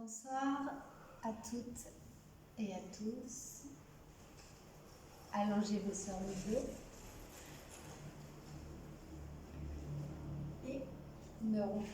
Bonsoir à toutes et à tous. Allongez-vous sur le dos et ne rompez pas.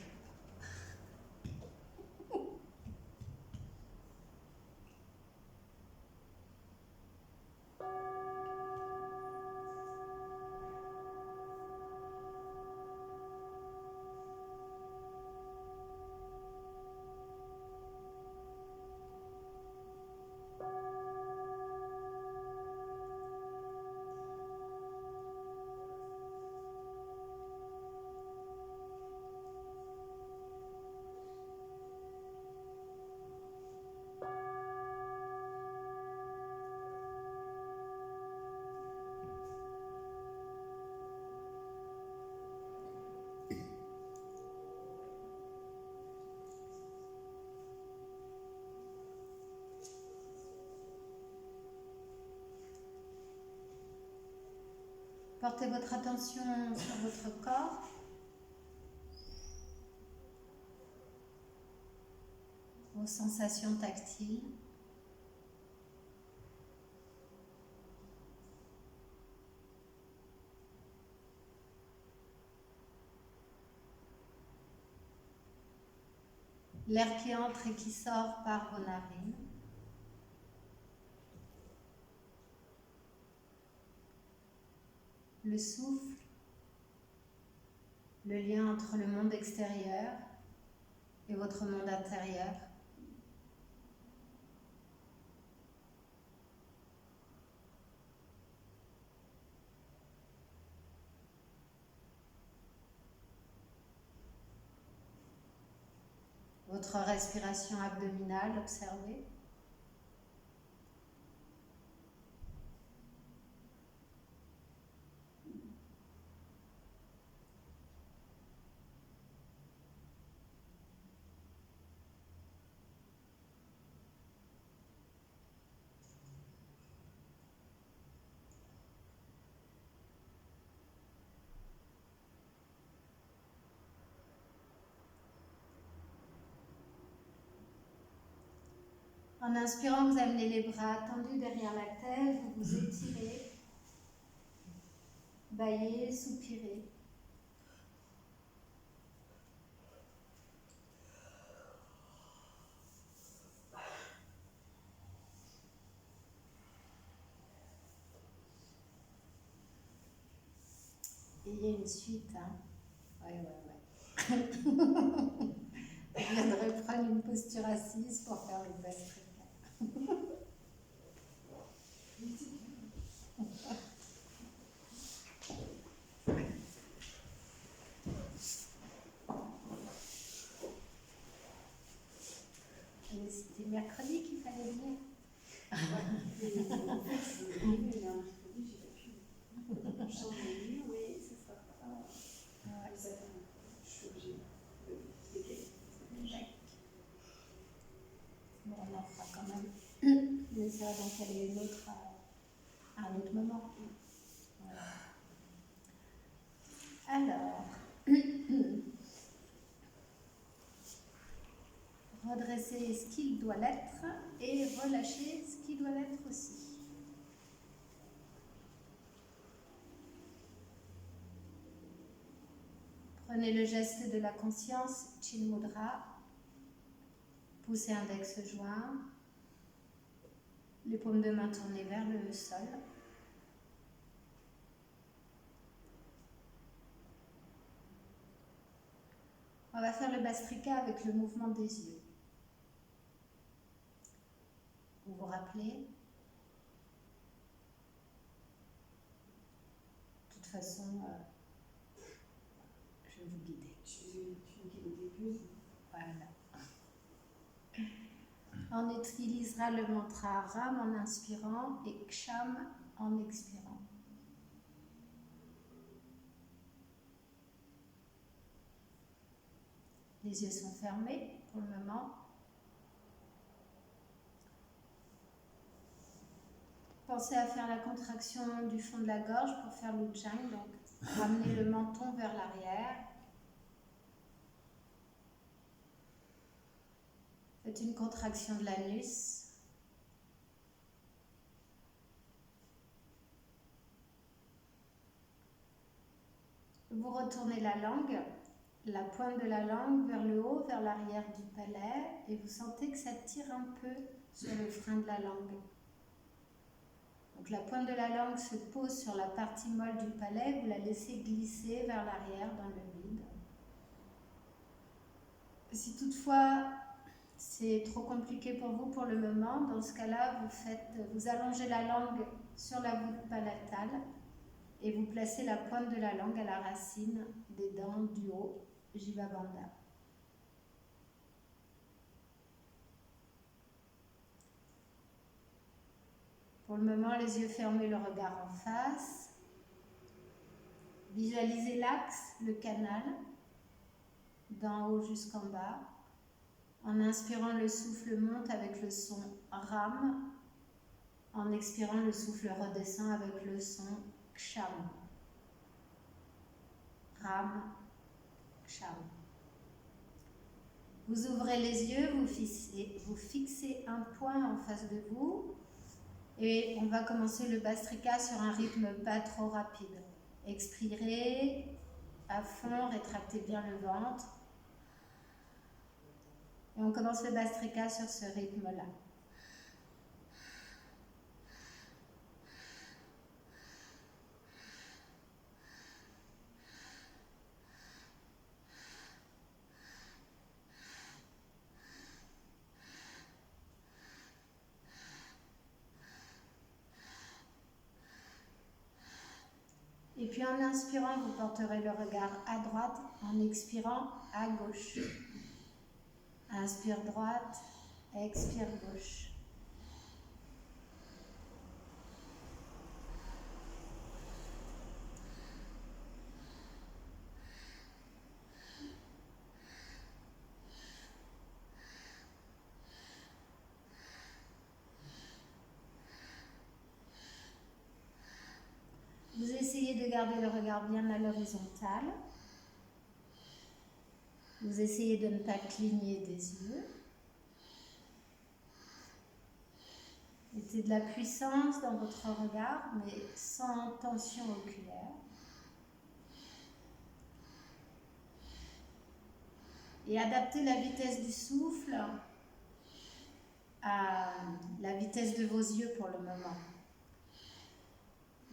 Portez votre attention sur votre corps. Vos sensations tactiles. L'air qui entre et qui sort par vos narines. Le souffle, le lien entre le monde extérieur et votre monde intérieur. Votre respiration abdominale, observez. En inspirant, vous amenez les bras tendus derrière la tête, vous vous étirez, bâillez, soupirez. Et il y a une suite, hein. Ouais. Je viens de reprendre une posture assise pour faire le Bastrika. C'était mercredi qu'il fallait venir. Oui, c'est ça. Je suis obligée de bon, on en fera quand même. Mais ça va donc aller une autre à un autre moment. Voilà. Alors, redresser ce qu'il doit l'être et relâcher ce qui doit l'être aussi. Prenez le geste de la conscience, Chin Mudra. Poussez index joint. Les paumes de main tournées vers le sol. On va faire le Bastrika avec le mouvement des yeux. Vous vous rappelez? De toute façon, je vais vous guider. Tu me guides au début. Voilà. On utilisera le mantra Ram en inspirant et Ksham en expirant. Les yeux sont fermés pour le moment. Pensez à faire la contraction du fond de la gorge pour faire l'Ujjayi, donc ramenez le menton vers l'arrière. Faites une contraction de l'anus. Vous retournez la langue, la pointe de la langue vers le haut, vers l'arrière du palais, et vous sentez que ça tire un peu sur le frein de la langue. Donc la pointe de la langue se pose sur la partie molle du palais, vous la laissez glisser vers l'arrière dans le vide. Si toutefois c'est trop compliqué pour vous pour le moment, dans ce cas-là, vous allongez la langue sur la voûte palatale et vous placez la pointe de la langue à la racine des dents du haut, Jiva Bandha. Pour le moment, les yeux fermés, le regard en face. Visualisez l'axe, le canal, d'en haut jusqu'en bas. En inspirant, le souffle monte avec le son Ram. En expirant, le souffle redescend avec le son Ksham. Ram, Ksham. Vous ouvrez les yeux, vous fixez un point en face de vous et on va commencer le Bhastrika sur un rythme pas trop rapide. Expirez à fond, rétractez bien le ventre. Et on commence le Bhastrika sur ce rythme-là. Et puis en inspirant, vous porterez le regard à droite, en expirant à gauche. Inspire droite, expire gauche. Vous essayez de garder le regard bien à l'horizontale. Vous essayez de ne pas cligner des yeux. Mettez de la puissance dans votre regard, mais sans tension oculaire. Et adaptez la vitesse du souffle à la vitesse de vos yeux pour le moment.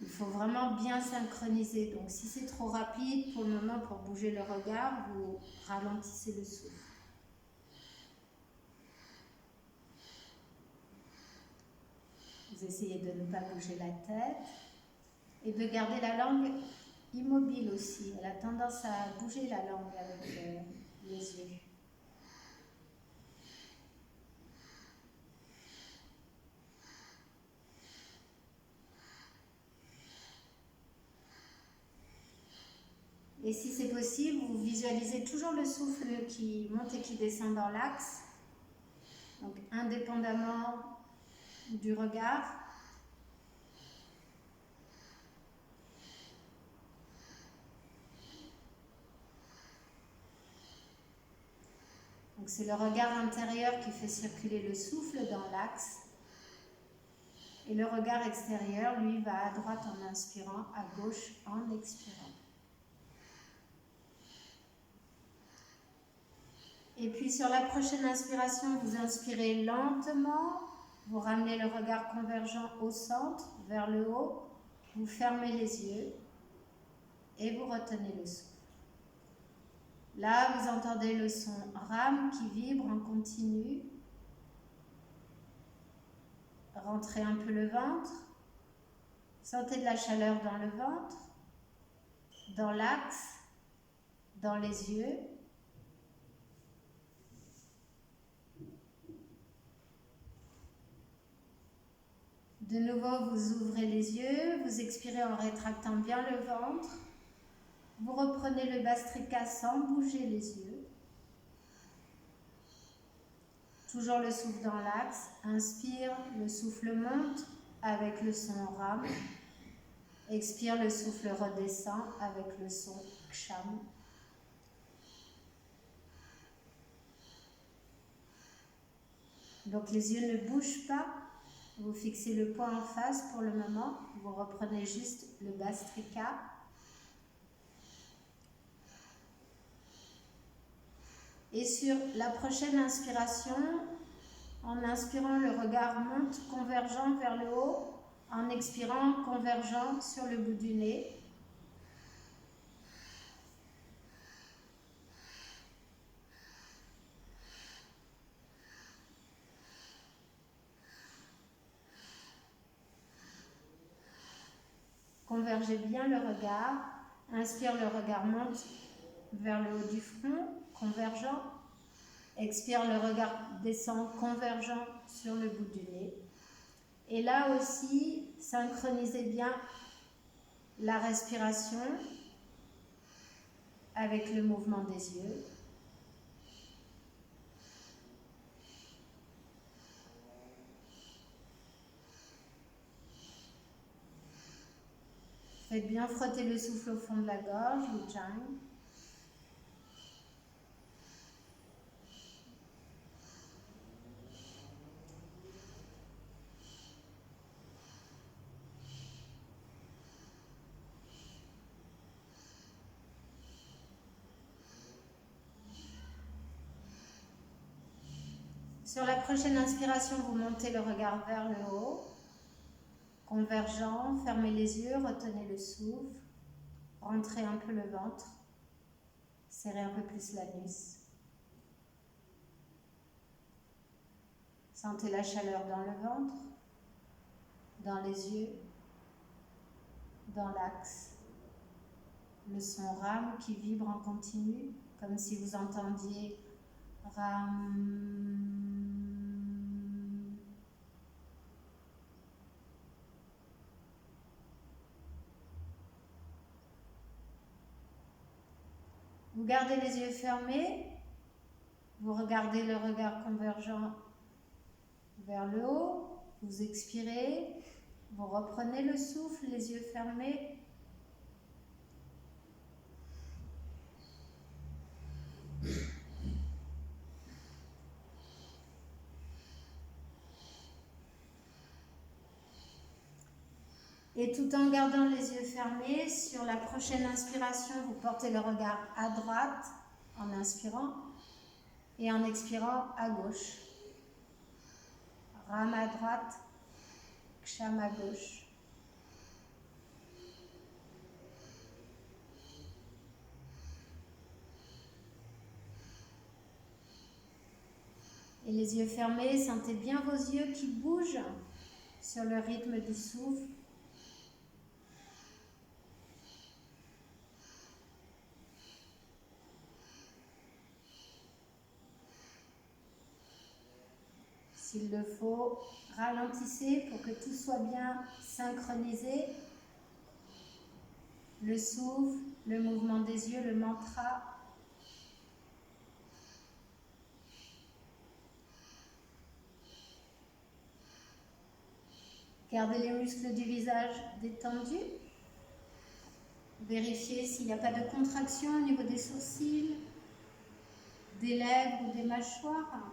Il faut vraiment bien synchroniser. Donc si c'est trop rapide pour le moment pour bouger le regard, vous ralentissez le souffle. Vous essayez de ne pas bouger la tête et de garder la langue immobile aussi. Elle a tendance à bouger la langue avec les yeux. Et si c'est possible, vous visualisez toujours le souffle qui monte et qui descend dans l'axe, donc indépendamment du regard. Donc c'est le regard intérieur qui fait circuler le souffle dans l'axe. Et le regard extérieur, lui, va à droite en inspirant, à gauche en expirant. Et puis sur la prochaine inspiration, vous inspirez lentement, vous ramenez le regard convergent au centre, vers le haut, vous fermez les yeux et vous retenez le souffle. Là, vous entendez le son Ram qui vibre en continu. Rentrez un peu le ventre, sentez de la chaleur dans le ventre, dans l'axe, dans les yeux. De nouveau, vous ouvrez les yeux, vous expirez en rétractant bien le ventre. Vous reprenez le Bhastrika sans bouger les yeux. Toujours le souffle dans l'axe. Inspire, le souffle monte avec le son Ram. Expire, le souffle redescend avec le son Ksham. Donc les yeux ne bougent pas. Vous fixez le poing en face pour le moment. Vous reprenez juste le Bhastrika. Et sur la prochaine inspiration, en inspirant, le regard monte convergent vers le haut. En expirant, convergent sur le bout du nez. Convergez bien le regard. Inspire, le regard monte vers le haut du front, convergent. Expire, le regard descend, convergent sur le bout du nez. Et là aussi, synchronisez bien la respiration avec le mouvement des yeux. Faites bien frotter le souffle au fond de la gorge, Ujjayi. Sur la prochaine inspiration, vous montez le regard vers le haut, convergent, fermez les yeux, retenez le souffle, rentrez un peu le ventre, serrez un peu plus l'anus. Sentez la chaleur dans le ventre, dans les yeux, dans l'axe. Le son Ram qui vibre en continu, comme si vous entendiez Ram. Vous gardez les yeux fermés, vous regardez le regard convergent vers le haut, vous expirez, vous reprenez le souffle, les yeux fermés. Et tout en gardant les yeux fermés, sur la prochaine inspiration, vous portez le regard à droite en inspirant et en expirant à gauche. Ram à droite, Ksham à gauche. Et les yeux fermés, sentez bien vos yeux qui bougent sur le rythme du souffle. S'il le faut, ralentissez pour que tout soit bien synchronisé. Le souffle, le mouvement des yeux, le mantra. Gardez les muscles du visage détendus. Vérifiez s'il n'y a pas de contraction au niveau des sourcils, des lèvres ou des mâchoires.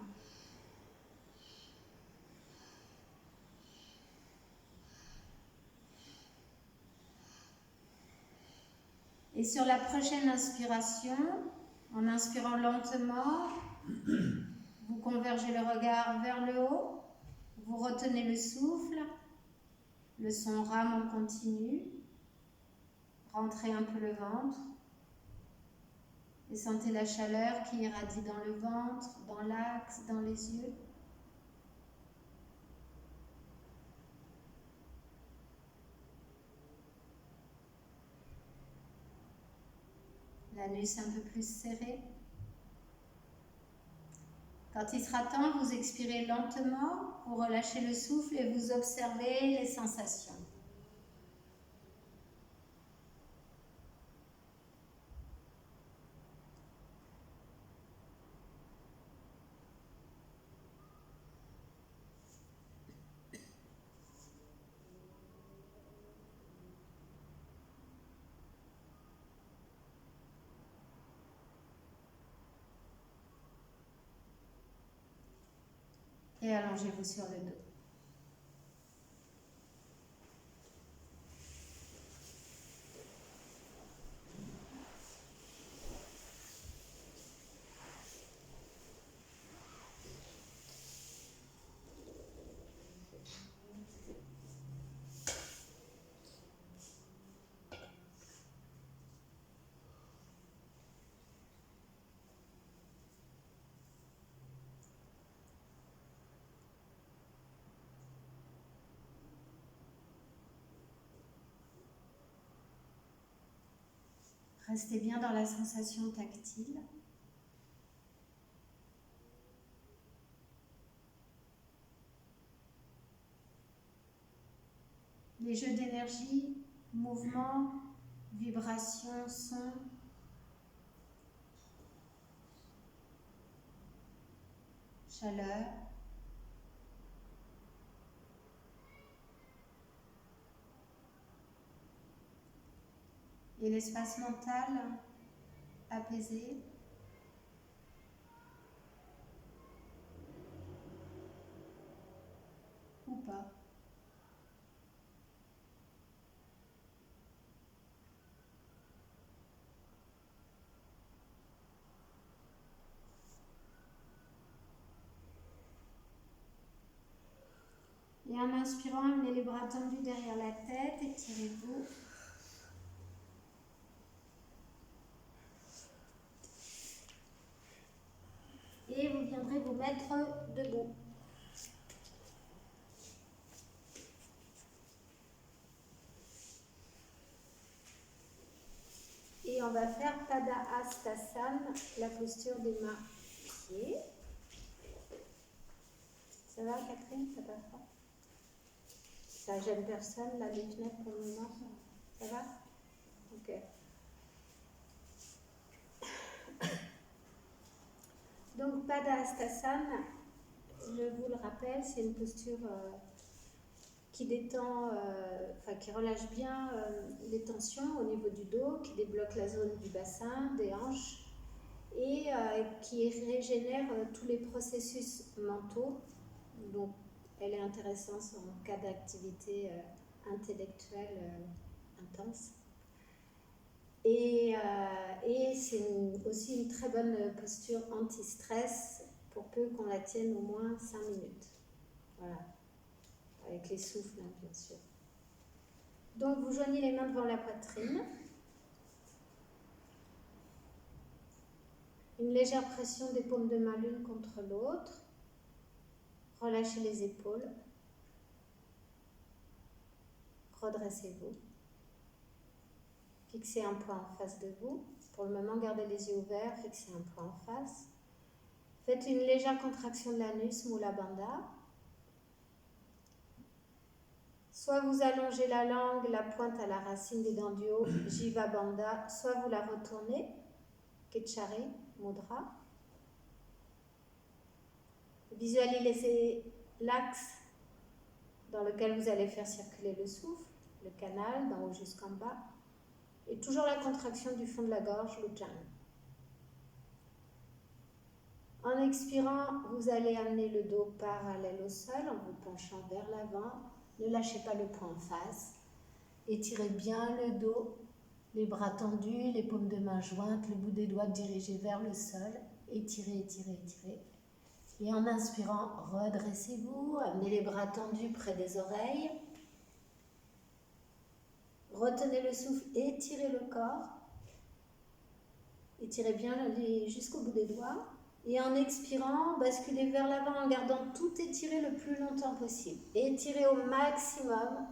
Et sur la prochaine inspiration, en inspirant lentement, vous convergez le regard vers le haut, vous retenez le souffle, le son Ram en continu, rentrez un peu le ventre et sentez la chaleur qui irradie dans le ventre, dans l'axe, dans les yeux. L'anus un peu plus serré. Quand il sera temps, vous expirez lentement, vous relâchez le souffle et vous observez les sensations. Et allongez-vous sur le dos. Restez bien dans la sensation tactile. Les jeux d'énergie, mouvement, vibration, son. Chaleur. Et l'espace mental apaisé. Ou pas. Et en inspirant, amenez les bras tendus derrière la tête, étirez-vous. Et vous viendrez vous mettre debout. Et on va faire Padahastasana, la posture des mains pieds. Ça va Catherine, ça va pas? Ça gêne personne, là, les fenêtres pour le moment? Ça va? Ok. Donc Padahastasana, je vous le rappelle, c'est une posture qui détend, qui relâche bien les tensions au niveau du dos, qui débloque la zone du bassin, des hanches et qui régénère tous les processus mentaux. Donc elle est intéressante en cas d'activité intellectuelle intense. Et c'est aussi une très bonne posture anti-stress pour peu qu'on la tienne au moins 5 minutes. Voilà. Avec les souffles, hein, bien sûr. Donc, vous joignez les mains devant la poitrine. Une légère pression des paumes de main l'une contre l'autre. Relâchez les épaules. Redressez-vous. Fixez un point en face de vous. Pour le moment, gardez les yeux ouverts. Fixez un point en face. Faites une légère contraction de l'anus, Mula Bandha. Soit vous allongez la langue, la pointe à la racine des dents du haut, Jiva Bandha, soit vous la retournez, Ketchari Mudra. Visualisez l'axe dans lequel vous allez faire circuler le souffle, le canal d'en haut jusqu'en bas, et toujours la contraction du fond de la gorge, l'Ujjayi. En expirant, vous allez amener le dos parallèle au sol en vous penchant vers l'avant. Ne lâchez pas le poing en face. Étirez bien le dos, les bras tendus, les paumes de main jointes, le bout des doigts dirigé vers le sol. Étirez, étirez, étirez. Et en inspirant, redressez-vous. Amenez les bras tendus près des oreilles. Retenez le souffle, étirez le corps. Étirez bien jusqu'au bout des doigts. Et en expirant, basculez vers l'avant en gardant tout étiré le plus longtemps possible. Étirez au maximum.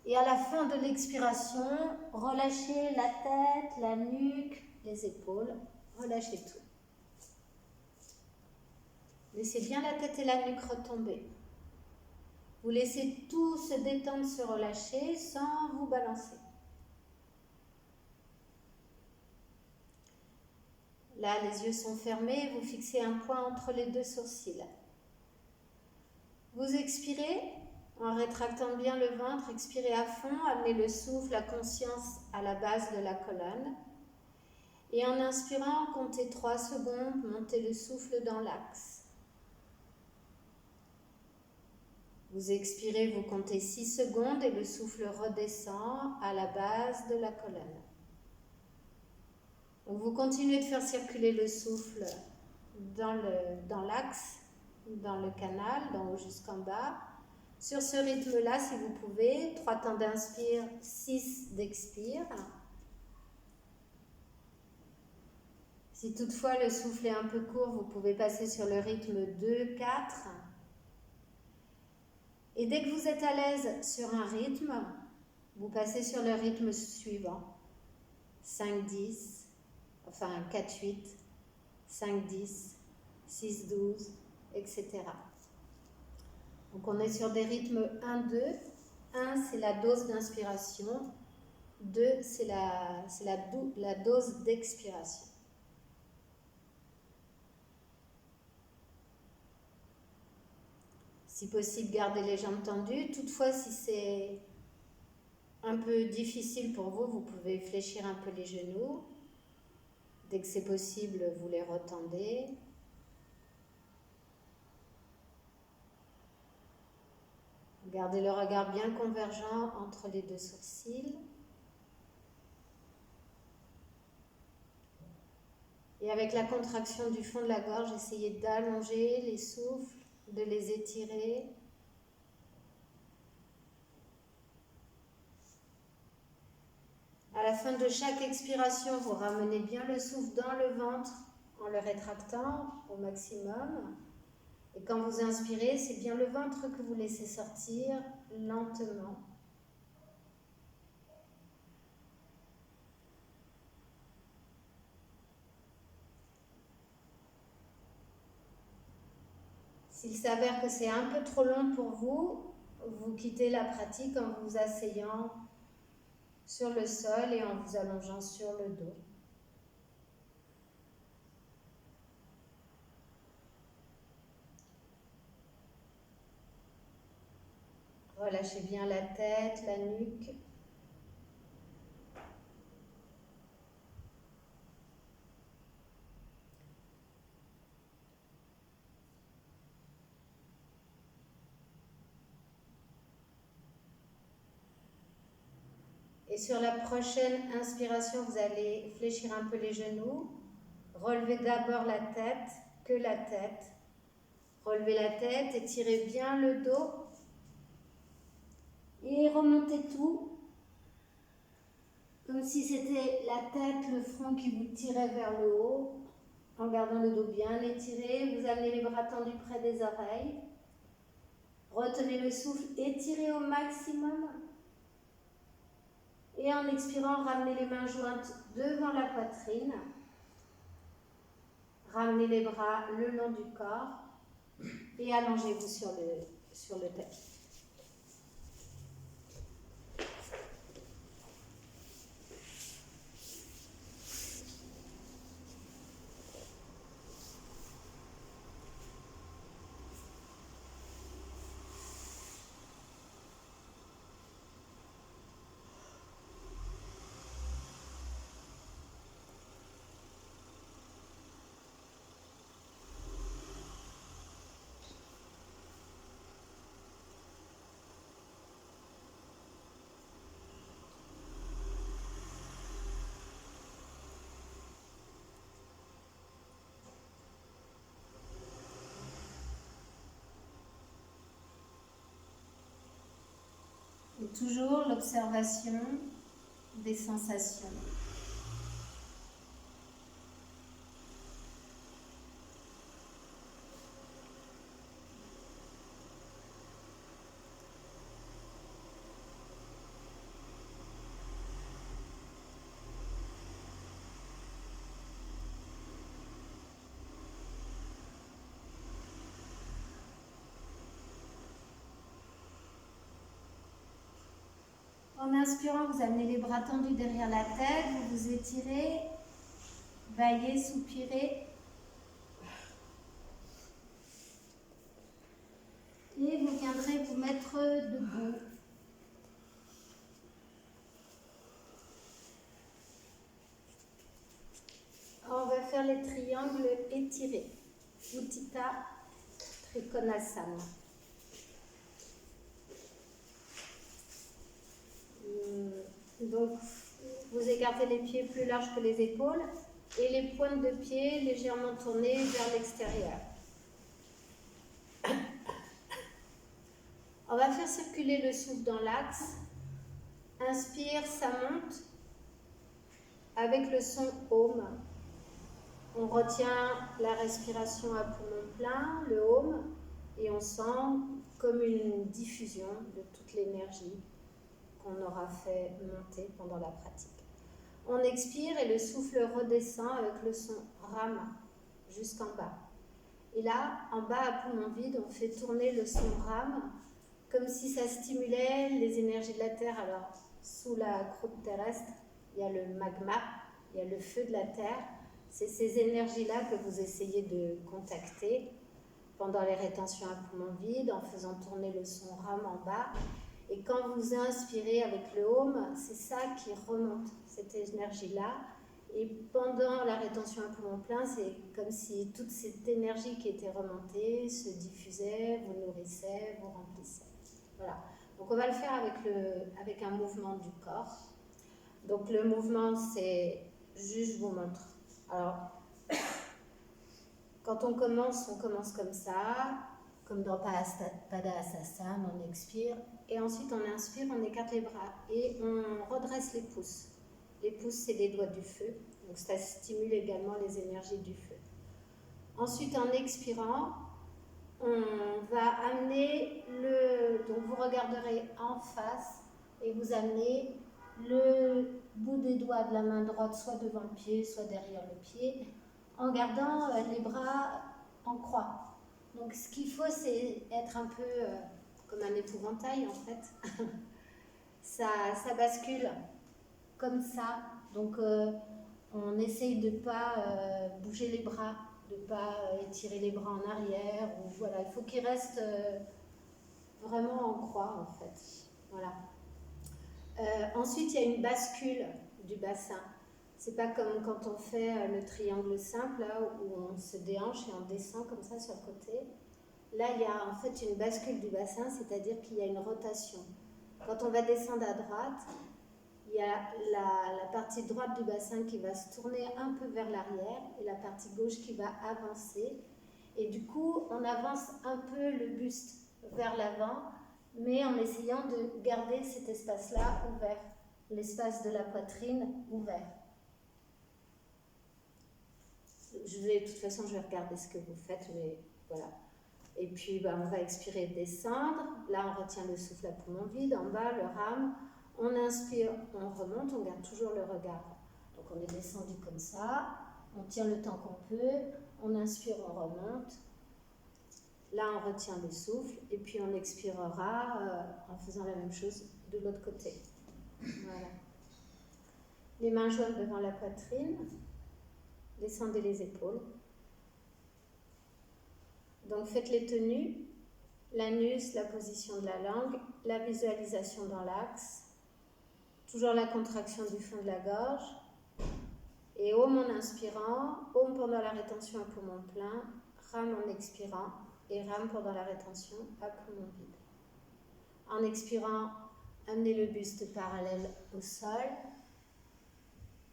Et à la fin de l'expiration, relâchez la tête, la nuque, les épaules. Relâchez tout. Laissez bien la tête et la nuque retomber. Vous laissez tout se détendre, se relâcher sans vous balancer. Là, les yeux sont fermés, vous fixez un point entre les deux sourcils. Vous expirez en rétractant bien le ventre, expirez à fond, amenez le souffle, la conscience à la base de la colonne. Et en inspirant, comptez 3 secondes, montez le souffle dans l'axe. Vous expirez, vous comptez 6 secondes et le souffle redescend à la base de la colonne. Donc vous continuez de faire circuler le souffle dans l'axe, dans le canal, d'en haut jusqu'en bas. Sur ce rythme-là, si vous pouvez, 3 temps d'inspire, 6 d'expire. Si toutefois le souffle est un peu court, vous pouvez passer sur le rythme 2, 4. Et dès que vous êtes à l'aise sur un rythme, vous passez sur le rythme suivant. 5, 10, enfin 4, 8, 5, 10, 6, 12, etc. Donc on est sur des rythmes 1, 2. 1, c'est la dose d'inspiration. 2, c'est la dose d'expiration. Si possible, gardez les jambes tendues. Toutefois, si c'est un peu difficile pour vous, vous pouvez fléchir un peu les genoux. Dès que c'est possible, vous les retendez. Gardez le regard bien convergent entre les 2 sourcils. Et avec la contraction du fond de la gorge, essayez d'allonger les souffles, de les étirer. À la fin de chaque expiration, vous ramenez bien le souffle dans le ventre en le rétractant au maximum. Et quand vous inspirez, c'est bien le ventre que vous laissez sortir lentement. S'il s'avère que c'est un peu trop long pour vous, vous quittez la pratique en vous asseyant sur le sol et en vous allongeant sur le dos. Relâchez bien la tête, la nuque. Et sur la prochaine inspiration, vous allez fléchir un peu les genoux. Relevez d'abord la tête, que la tête. Relevez la tête, étirez bien le dos. Et remontez tout. Comme si c'était la tête, le front qui vous tirait vers le haut. En gardant le dos bien étiré, vous amenez les bras tendus près des oreilles. Retenez le souffle, étirez au maximum. Et en expirant, ramenez les mains jointes devant la poitrine. Ramenez les bras le long du corps et allongez-vous sur le tapis. Et toujours l'observation des sensations. En inspirant, vous amenez les bras tendus derrière la tête, vous vous étirez, bâillez, soupirez. Et vous viendrez vous mettre debout. On va faire les triangles étirés. Utthita Trikonasana. Donc, vous écartez les pieds plus larges que les épaules et les pointes de pied légèrement tournées vers l'extérieur. On va faire circuler le souffle dans l'axe. Inspire, ça monte avec le son Om. On retient la respiration à poumon plein, le Om, et on sent comme une diffusion de toute l'énergie qu'on aura fait monter pendant la pratique. On expire et le souffle redescend avec le son Ram jusqu'en bas. Et là, en bas à poumon vide, on fait tourner le son Ram comme si ça stimulait les énergies de la Terre. Alors, sous la croûte terrestre, il y a le magma, il y a le feu de la Terre. C'est ces énergies-là que vous essayez de contacter pendant les rétentions à poumon vide, en faisant tourner le son Ram en bas. Et quand vous inspirez avec le Om, c'est ça qui remonte, cette énergie-là. Et pendant la rétention à poumon plein, c'est comme si toute cette énergie qui était remontée se diffusait, vous nourrissait, vous remplissait. Voilà. Donc on va le faire avec un mouvement du corps. Donc le mouvement, c'est juste, je vous montre. Alors, quand on commence comme ça, comme dans Padasasana, on expire. Et ensuite, on inspire, on écarte les bras et on redresse les pouces. Les pouces, c'est les doigts du feu. Donc ça stimule également les énergies du feu. Ensuite, en expirant, on va amener donc vous regarderez en face et vous amenez le bout des doigts de la main droite soit devant le pied, soit derrière le pied, en gardant les bras en croix. Donc ce qu'il faut, c'est être un peu comme un épouvantail en fait. ça bascule comme ça. Donc on essaye de ne pas bouger les bras, de ne pas étirer les bras en arrière. Ou, voilà, il faut qu'ils restent vraiment en croix en fait. Voilà. Ensuite, il y a une bascule du bassin. C'est pas comme quand on fait le triangle simple, là, où on se déhanche et on descend comme ça sur le côté. Là, il y a en fait une bascule du bassin, c'est-à-dire qu'il y a une rotation. Quand on va descendre à droite, il y a la partie droite du bassin qui va se tourner un peu vers l'arrière et la partie gauche qui va avancer. Et du coup, on avance un peu le buste vers l'avant, mais en essayant de garder cet espace-là ouvert, l'espace de la poitrine ouvert. De toute façon, je vais regarder ce que vous faites, mais voilà. Et puis, on va expirer, descendre. Là, on retient le souffle à poumon vide. En bas, le Ram. On inspire, on remonte, on garde toujours le regard. Donc, on est descendu comme ça. On tient le temps qu'on peut. On inspire, on remonte. Là, on retient le souffle. Et puis, on expirera en faisant la même chose de l'autre côté. Voilà. Les mains jointes devant la poitrine. Descendez les épaules. Donc faites les tenues, l'anus, la position de la langue, la visualisation dans l'axe, toujours la contraction du fond de la gorge, et Om en inspirant, Om pendant la rétention à poumon plein, Ram en expirant, et Ram pendant la rétention à poumon vide. En expirant, amenez le buste parallèle au sol,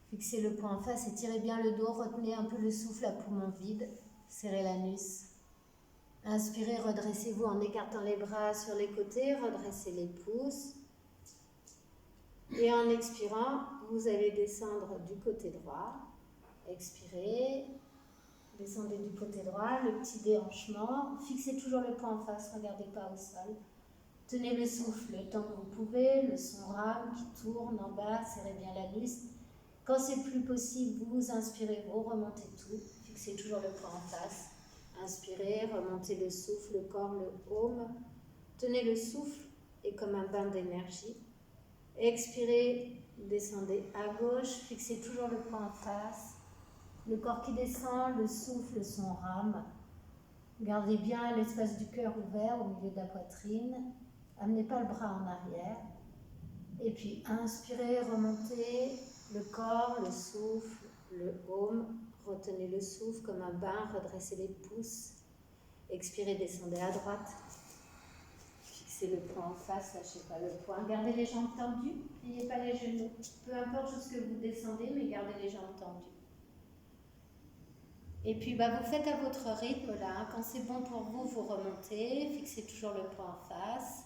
fixez le poing en face, étirez bien le dos, retenez un peu le souffle à poumon vide, serrez l'anus. Inspirez, redressez-vous en écartant les bras sur les côtés, redressez les pouces. Et en expirant, vous allez descendre du côté droit. Expirez, descendez du côté droit, le petit déhanchement. Fixez toujours le poing en face, ne regardez pas au sol. Tenez le souffle le temps que vous pouvez, le son Ram qui tourne en bas, serrez bien l'anus. Quand c'est plus possible, vous inspirez, vous remontez tout. Fixez toujours le poing en face. Inspirez, remontez le souffle, le corps, le Om. Tenez le souffle et comme un bain d'énergie. Expirez, descendez à gauche, fixez toujours le poing en face. Le corps qui descend, le souffle, son Ram. Gardez bien l'espace du cœur ouvert au milieu de la poitrine. Amenez pas le bras en arrière. Et puis inspirez, remontez le corps, le souffle, le Om. Retenez le souffle comme un bain, redressez les pouces. Expirez, descendez à droite. fixez le poing en face, lâchez pas le poing. Gardez les jambes tendues, pliez pas les genoux. Peu importe jusque vous descendez, mais gardez les jambes tendues. Et puis vous faites à votre rythme là. Hein. Quand c'est bon pour vous, vous remontez, fixez toujours le poing en face.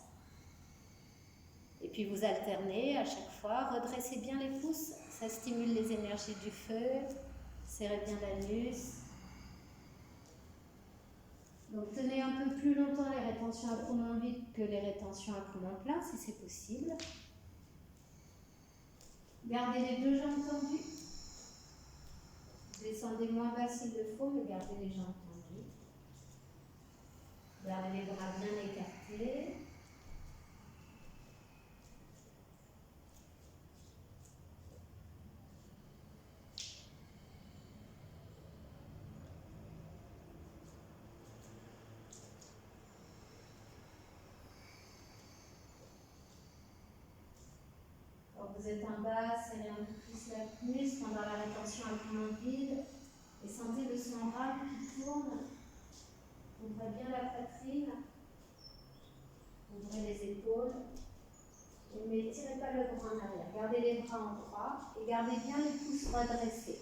Et puis vous alternez à chaque fois. Redressez bien les pouces, ça stimule les énergies du feu. Serrez bien l'anus. Donc tenez un peu plus longtemps les rétentions à poumon vide que les rétentions à poumon plein, si c'est possible. Gardez les deux jambes tendues. Descendez moins bas s'il le faut, mais gardez les jambes tendues. Gardez les bras bien écartés. Vous êtes en bas, serrez un peu plus la cuisse pendant la rétention à poumon vide et sentez le son rame qui tourne. Ouvrez bien la poitrine, ouvrez les épaules, mais tirez pas le bras en arrière. Gardez les bras en croix et gardez bien les pouces redressés.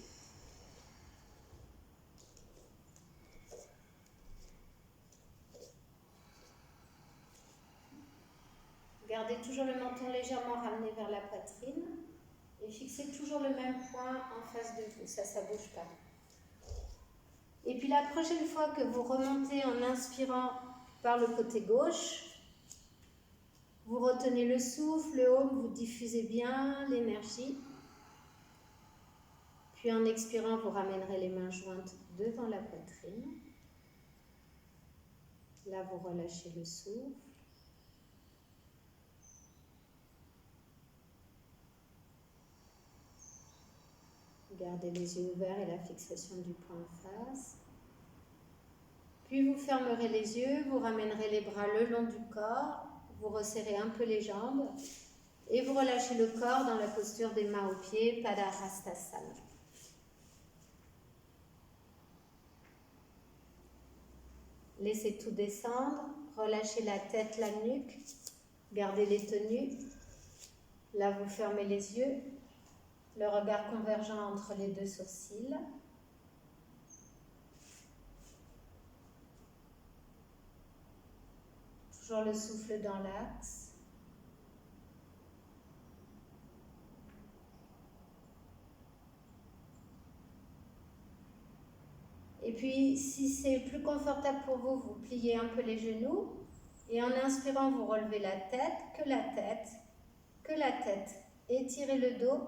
Gardez toujours le menton légèrement ramené vers la poitrine et fixez toujours le même point en face de vous, ça ne bouge pas. Et puis la prochaine fois que vous remontez en inspirant par le côté gauche, vous retenez le souffle, le home, vous diffusez bien l'énergie. Puis en expirant, vous ramènerez les mains jointes devant la poitrine. Là, vous relâchez le souffle. Gardez les yeux ouverts et la fixation du point en face. Puis vous fermerez les yeux, vous ramènerez les bras le long du corps, vous resserrez un peu les jambes et vous relâchez le corps dans la posture des mains aux pieds, Padahastasana. Laissez tout descendre, relâchez la tête, la nuque, gardez les tenues. Là, vous fermez les yeux, le regard convergent entre les deux sourcils. Toujours le souffle dans l'axe. Et puis, si c'est plus confortable pour vous, vous pliez un peu les genoux. Et en inspirant, vous relevez la tête, que la tête, que la tête. Étirez le dos,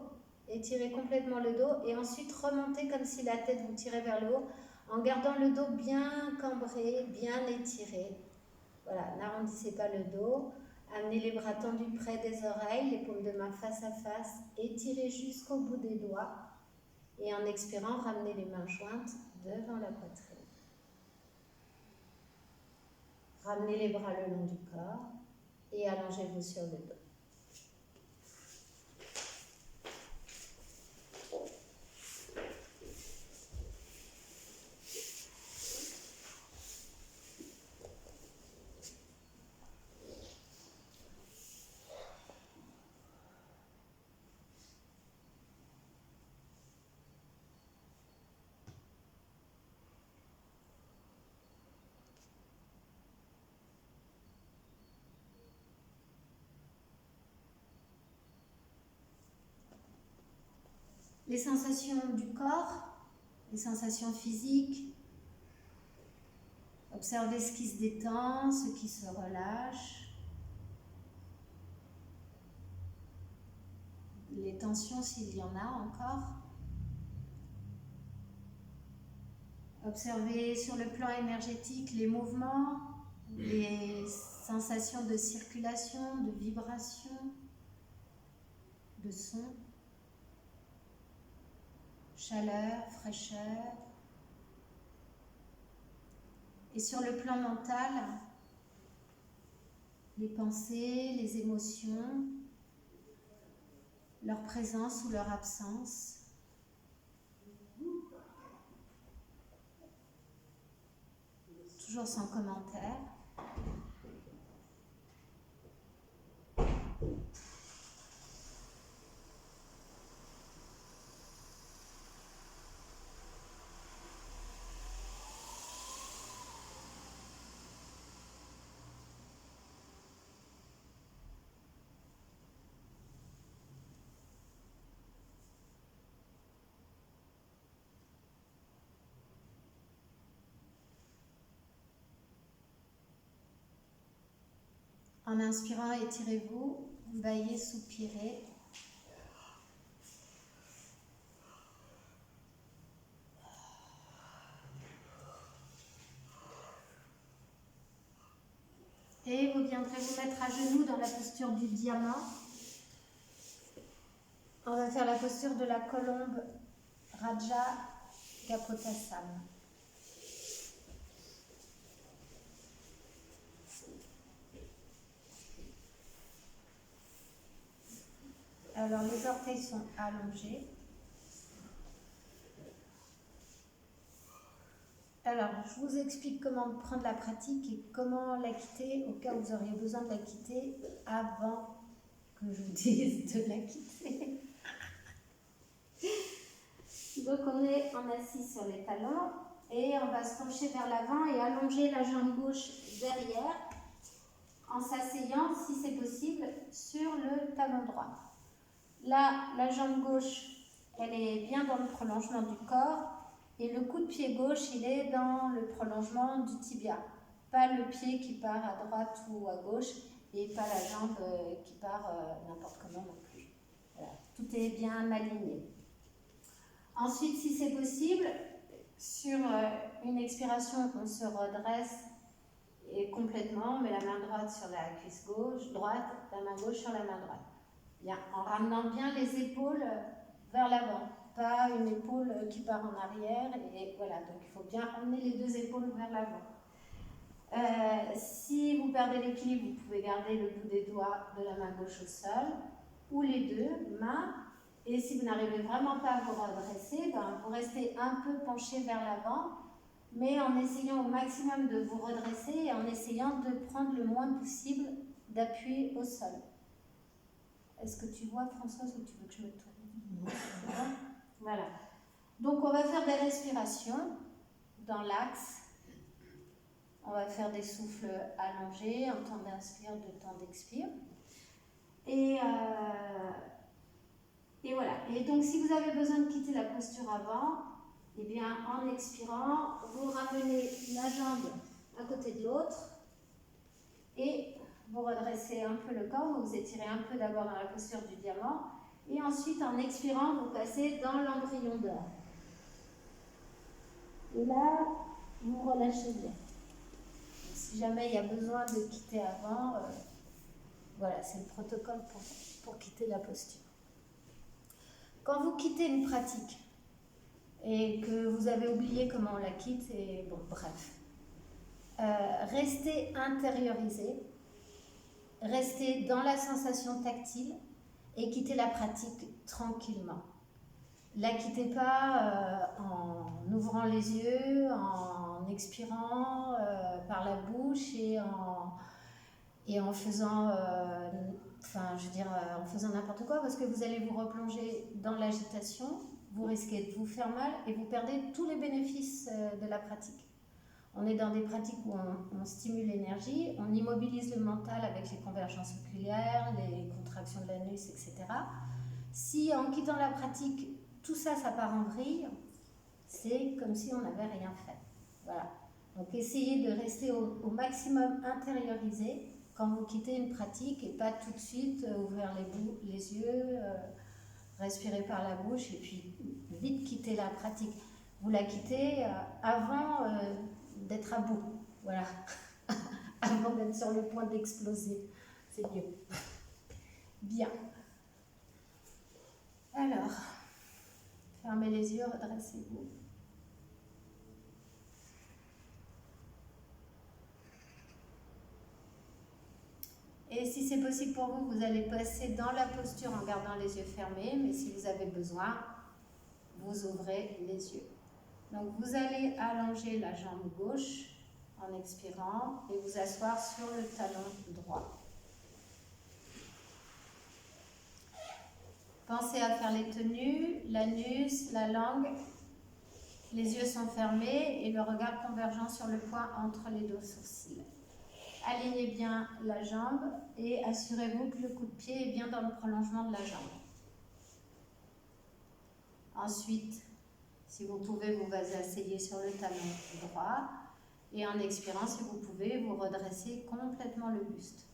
étirez complètement le dos. Et ensuite, remontez comme si la tête vous tirait vers le haut, en gardant le dos bien cambré, bien étiré. Voilà, n'arrondissez pas le dos. Amenez les bras tendus près des oreilles, les paumes de main face à face. Étirez jusqu'au bout des doigts. Et en expirant, ramenez les mains jointes devant la poitrine. Ramenez les bras le long du corps et allongez-vous sur le dos. Les sensations du corps, les sensations physiques. Observez ce qui se détend, ce qui se relâche. Les tensions s'il y en a encore. Observez sur le plan énergétique les mouvements, les sensations de circulation, de vibration, de son. Chaleur, fraîcheur. Et sur le plan mental, les pensées, les émotions, leur présence ou leur absence. Toujours sans commentaire. En inspirant, étirez-vous, baillez, soupirez. Et vous viendrez vous mettre à genoux dans la posture du diamant. On va faire la posture de la colombe Raja Kapotasana. Alors les orteils sont allongés. Alors je vous explique comment prendre la pratique et comment la quitter au cas où vous auriez besoin de la quitter avant que je vous dise de la quitter. Donc on est assis sur les talons et on va se pencher vers l'avant et allonger la jambe gauche derrière en s'asseyant, si c'est possible, sur le talon droit. Là, la jambe gauche, elle est bien dans le prolongement du corps et le coup de pied gauche, il est dans le prolongement du tibia. Pas le pied qui part à droite ou à gauche et pas la jambe qui part n'importe comment non plus. Voilà. Tout est bien aligné. Ensuite, si c'est possible, sur une expiration, on se redresse et complètement, on met la main droite sur la cuisse gauche, droite, la main gauche sur la main droite. Bien, en ramenant bien les épaules vers l'avant, pas une épaule qui part en arrière, et voilà, donc il faut bien ramener les deux épaules vers l'avant. Si vous perdez l'équilibre, vous pouvez garder le bout des doigts de la main gauche au sol, ou les deux mains, et si vous n'arrivez vraiment pas à vous redresser, ben, vous restez un peu penché vers l'avant, mais en essayant au maximum de vous redresser et en essayant de prendre le moins possible d'appui au sol. Est-ce que tu vois, Françoise, ou tu veux que je me tourne? Voilà. Donc, on va faire des respirations dans l'axe. On va faire des souffles allongés, un temps d'inspire, deux temps d'expire. Et voilà. Et donc, si vous avez besoin de quitter la posture avant, eh bien, en expirant, vous ramenez la jambe à côté de l'autre et vous redressez un peu le corps, vous vous étirez un peu d'abord dans la posture du diamant et ensuite, en expirant, vous passez dans l'embryon d'or. Et là, vous relâchez bien. Si jamais il y a besoin de quitter avant, voilà, c'est le protocole pour quitter la posture. Quand vous quittez une pratique et que vous avez oublié comment on la quitte, et bon, bref, restez intériorisé, restez dans la sensation tactile et quittez la pratique tranquillement. La quittez pas en ouvrant les yeux, en expirant par la bouche et en faisant, en faisant n'importe quoi, parce que vous allez vous replonger dans l'agitation, vous risquez de vous faire mal et vous perdez tous les bénéfices de la pratique. On est dans des pratiques où on stimule l'énergie, on immobilise le mental avec les convergences oculaires, les contractions de l'anus, etc. Si en quittant la pratique, tout ça, ça part en vrille, c'est comme si on n'avait rien fait. Voilà. Donc essayez de rester au maximum intériorisé quand vous quittez une pratique et pas tout de suite ouvrir les yeux, respirer par la bouche et puis vite quitter la pratique. Vous la quittez avant d'être à bout, voilà, avant d'être sur le point d'exploser, c'est mieux. Bien. Alors, fermez les yeux, redressez-vous. Et si c'est possible pour vous, vous allez passer dans la posture en gardant les yeux fermés, mais si vous avez besoin, vous ouvrez les yeux. Donc vous allez allonger la jambe gauche en expirant et vous asseoir sur le talon droit. Pensez à faire les tenues, l'anus, la langue. Les yeux sont fermés et le regard convergent sur le point entre les deux sourcils. Alignez bien la jambe et assurez-vous que le coup de pied est bien dans le prolongement de la jambe. Ensuite, si vous pouvez, vous asseyez sur le talon droit et en expirant, si vous pouvez, vous redressez complètement le buste.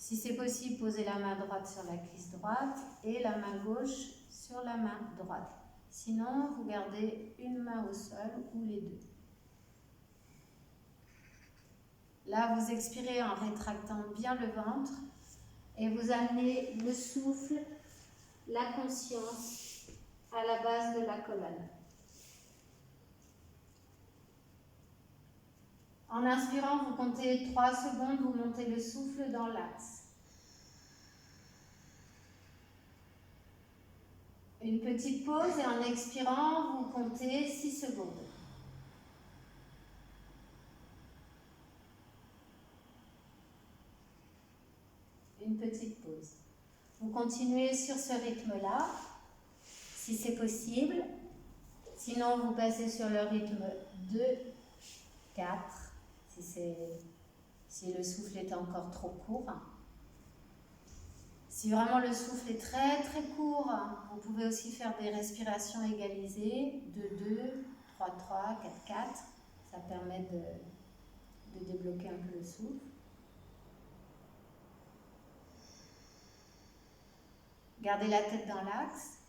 Si c'est possible, posez la main droite sur la cuisse droite et la main gauche sur la main droite. Sinon, vous gardez une main au sol ou les deux. Là, vous expirez en rétractant bien le ventre et vous amenez le souffle, la conscience à la base de la colonne. En inspirant, vous comptez 3 secondes, vous montez le souffle dans l'axe. Une petite pause et en expirant, vous comptez 6 secondes. Une petite pause. Vous continuez sur ce rythme-là, si c'est possible. Sinon, vous passez sur le rythme 2, 4, si le souffle est encore trop court. Si vraiment le souffle est très très court, vous pouvez aussi faire des respirations égalisées, 2-2, 3-3, 4-4. Ça permet de débloquer un peu le souffle. Gardez la tête dans l'axe.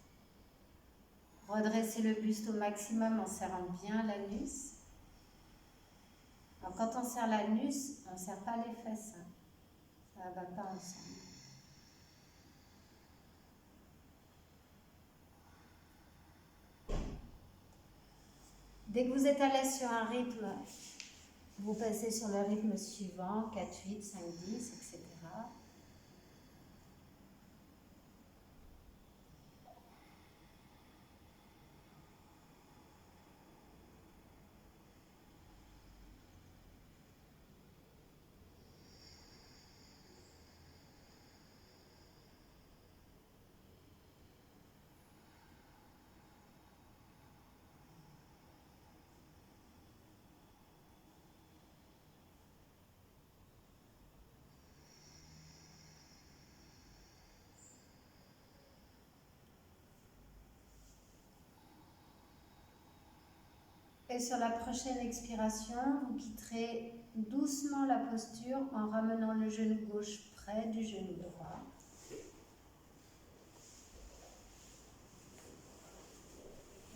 Redressez le buste au maximum en serrant bien l'anus. Alors quand on serre l'anus, on ne serre pas les fesses. Ça ne va pas ensemble. Dès que vous êtes à l'aise sur un rythme, vous passez sur le rythme suivant, 4, 8, 5, 10, etc. Et sur la prochaine expiration, vous quitterez doucement la posture en ramenant le genou gauche près du genou droit.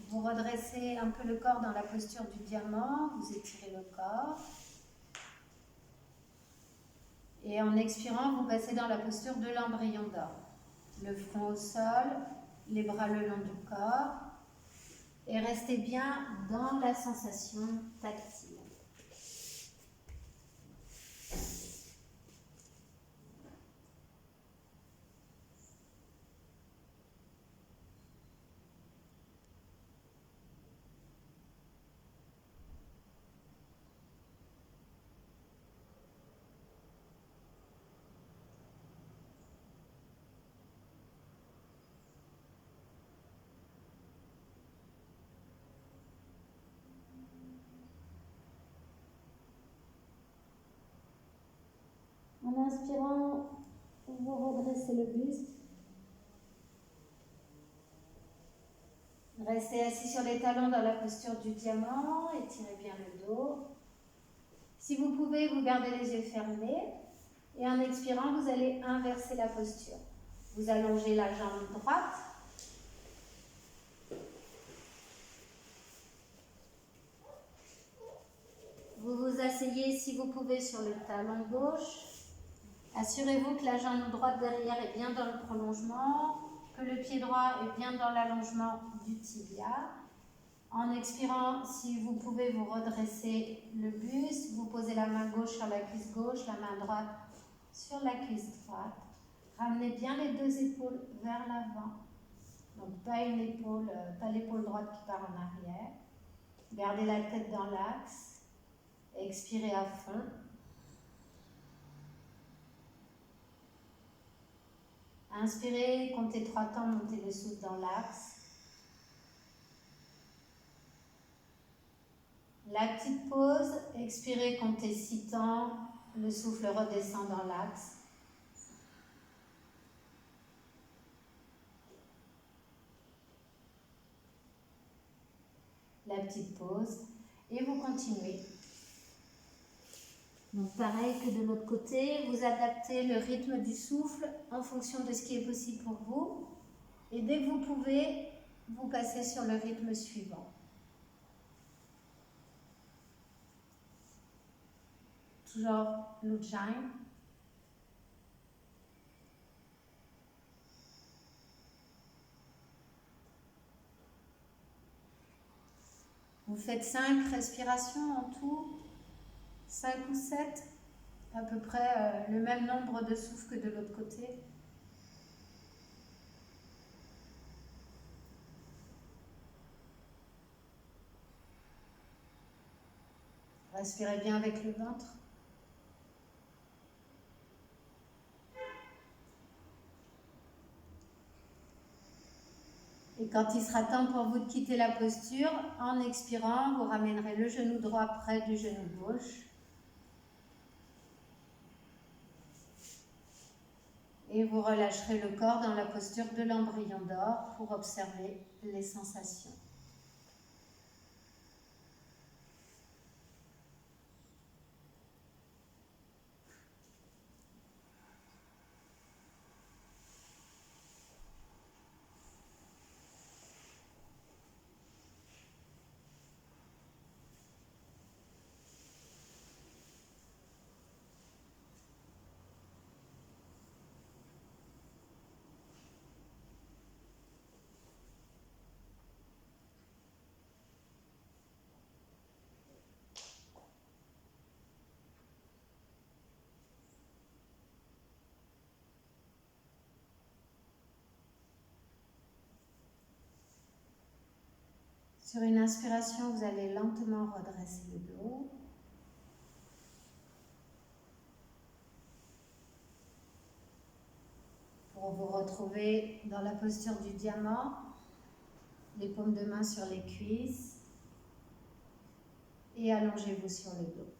Vous redressez un peu le corps dans la posture du diamant, vous étirez le corps. Et en expirant, vous passez dans la posture de l'embryon d'or. Le front au sol, les bras le long du corps. Et restez bien dans la sensation tactile. En inspirant, vous redressez le buste. Restez assis sur les talons dans la posture du diamant, étirez bien le dos. Si vous pouvez, vous gardez les yeux fermés. Et en expirant, vous allez inverser la posture. Vous allongez la jambe droite. Vous vous asseyez, si vous pouvez, sur le talon gauche. Assurez-vous que la jambe droite derrière est bien dans le prolongement, que le pied droit est bien dans l'allongement du tibia. En expirant, si vous pouvez, vous redresser le buste, vous posez la main gauche sur la cuisse gauche, la main droite sur la cuisse droite. Ramenez bien les deux épaules vers l'avant. Donc pas l'épaule droite qui part en arrière. Gardez la tête dans l'axe. Expirez à fond. Inspirez, comptez 3 temps, montez le souffle dans l'axe. La petite pause, expirez, comptez 6 temps, le souffle redescend dans l'axe. La petite pause et vous continuez. Donc pareil que de l'autre côté, vous adaptez le rythme du souffle en fonction de ce qui est possible pour vous. Et dès que vous pouvez, vous passez sur le rythme suivant. Toujours l'Ujjayi. Vous faites 5 respirations en tout, 5 ou 7, à peu près le même nombre de souffles que de l'autre côté. Respirez bien avec le ventre. Et quand il sera temps pour vous de quitter la posture, en expirant, vous ramènerez le genou droit près du genou gauche. Et vous relâcherez le corps dans la posture de l'embryon d'or pour observer les sensations. Sur une inspiration, vous allez lentement redresser le dos. Pour vous retrouver dans la posture du diamant, les paumes de main sur les cuisses et allongez-vous sur le dos.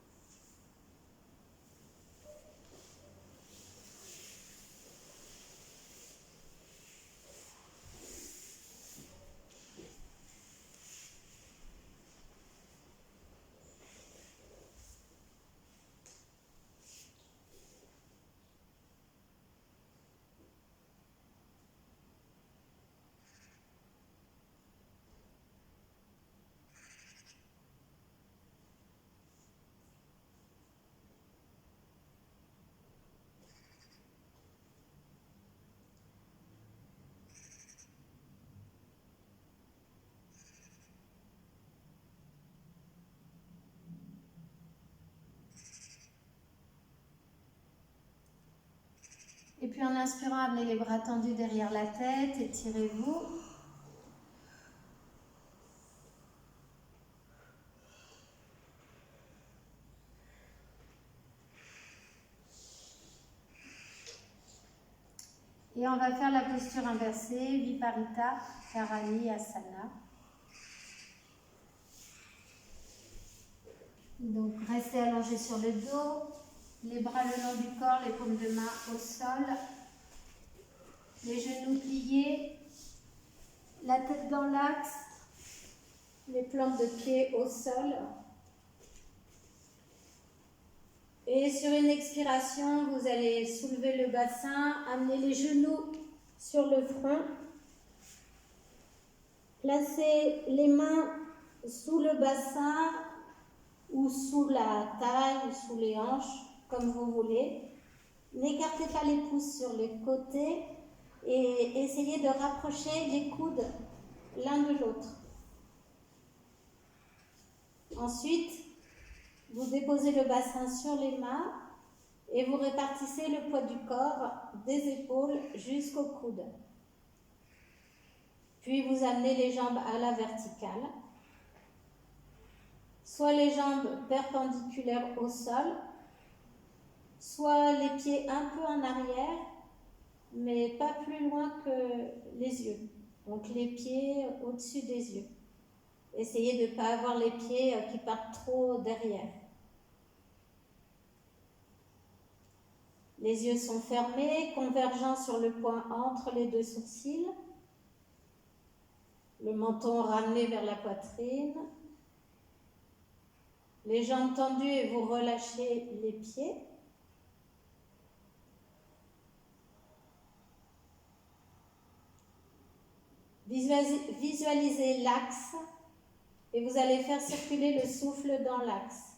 Et puis en inspirant, amenez les bras tendus derrière la tête, étirez-vous. Et on va faire la posture inversée, Viparita Karani Asana. Donc restez allongé sur le dos, les bras le long du corps, les paumes de main au sol, les genoux pliés, la tête dans l'axe, les plantes de pied au sol. Et sur une expiration, vous allez soulever le bassin, amener les genoux sur le front, placez les mains sous le bassin ou sous la taille, sous les hanches, comme vous voulez. N'écartez pas les pouces sur les côtés et essayez de rapprocher les coudes l'un de l'autre. Ensuite, vous déposez le bassin sur les mains et vous répartissez le poids du corps des épaules jusqu'au coude. Puis vous amenez les jambes à la verticale, soit les jambes perpendiculaires au sol, soit les pieds un peu en arrière, mais pas plus loin que les yeux. Donc les pieds au-dessus des yeux. Essayez de ne pas avoir les pieds qui partent trop derrière. Les yeux sont fermés, convergents sur le point entre les deux sourcils. Le menton ramené vers la poitrine. les jambes tendues et vous relâchez les pieds. Visualisez l'axe et vous allez faire circuler le souffle dans l'axe.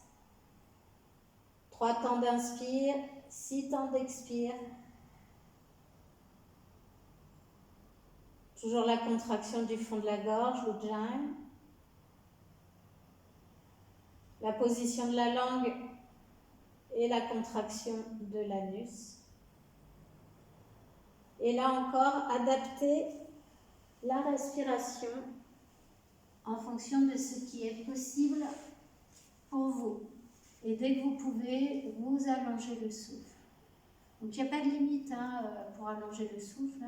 3 temps d'inspire, 6 temps d'expire. Toujours la contraction du fond de la gorge, l'ujjayi. La position de la langue et la contraction de l'anus. Et là encore, adaptez la respiration en fonction de ce qui est possible pour vous. Et dès que vous pouvez, vous allongez le souffle. Donc il n'y a pas de limite pour allonger le souffle.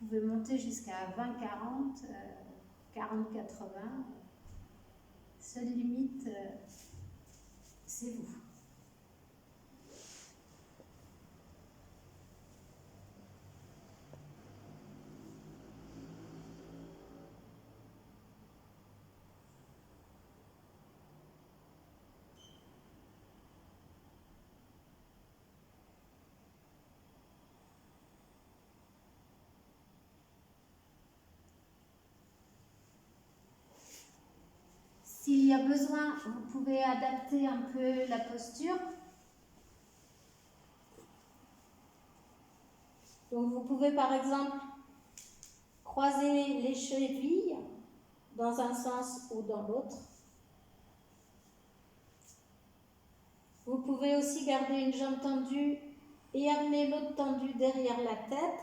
Vous pouvez monter jusqu'à 20-40, 40-80. Seule limite, c'est vous. S'il y a besoin, vous pouvez adapter un peu la posture. Donc vous pouvez par exemple croiser les chevilles dans un sens ou dans l'autre. Vous pouvez aussi garder une jambe tendue et amener l'autre tendue derrière la tête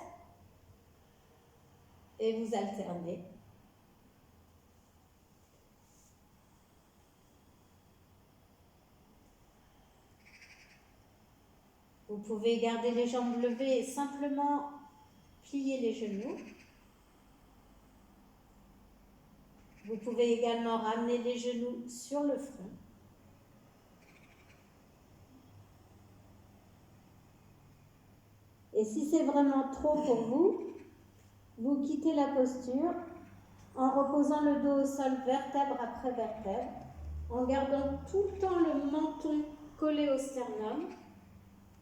et vous alternez. Vous pouvez garder les jambes levées et simplement plier les genoux. Vous pouvez également ramener les genoux sur le front. Et si c'est vraiment trop pour vous, vous quittez la posture en reposant le dos au sol vertèbre après vertèbre, en gardant tout le temps le menton collé au sternum,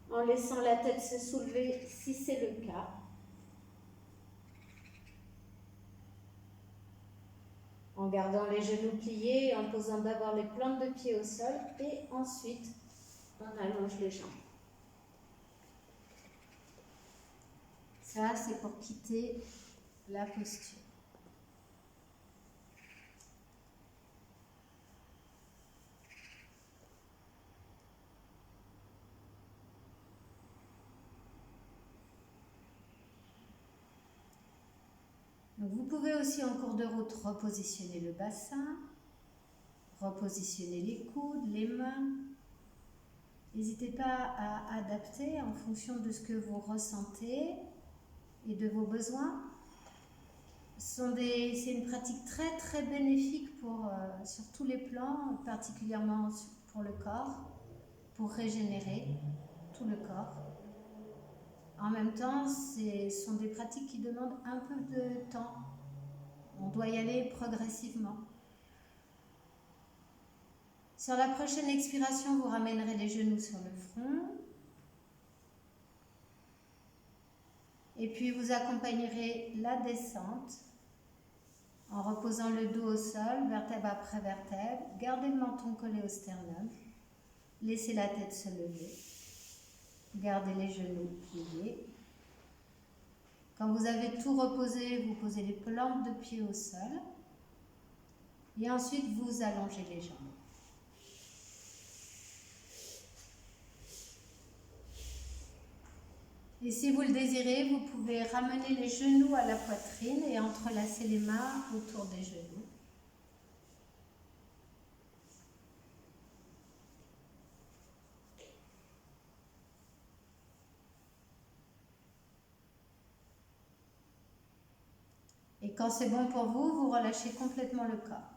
en laissant la tête se soulever si c'est le cas. En gardant les genoux pliés, en posant d'abord les plantes de pied au sol et ensuite on allonge les jambes. Ça, c'est pour quitter la posture. Donc vous pouvez aussi en cours de route repositionner le bassin, repositionner les coudes, les mains. N'hésitez pas à adapter en fonction de ce que vous ressentez et de vos besoins. C'est une pratique très très bénéfique sur tous les plans, particulièrement pour le corps, pour régénérer tout le corps. En même temps, ce sont des pratiques qui demandent un peu de temps. On doit y aller progressivement. Sur la prochaine expiration, vous ramènerez les genoux sur le front. Et puis vous accompagnerez la descente en reposant le dos au sol, vertèbre après vertèbre. Gardez le menton collé au sternum. Laissez la tête se lever. Gardez les genoux pliés. Quand vous avez tout reposé, vous posez les plantes de pied au sol. Et ensuite, vous allongez les jambes. Et si vous le désirez, vous pouvez ramener les genoux à la poitrine et entrelacer les mains autour des genoux. Et quand c'est bon pour vous, vous relâchez complètement le corps.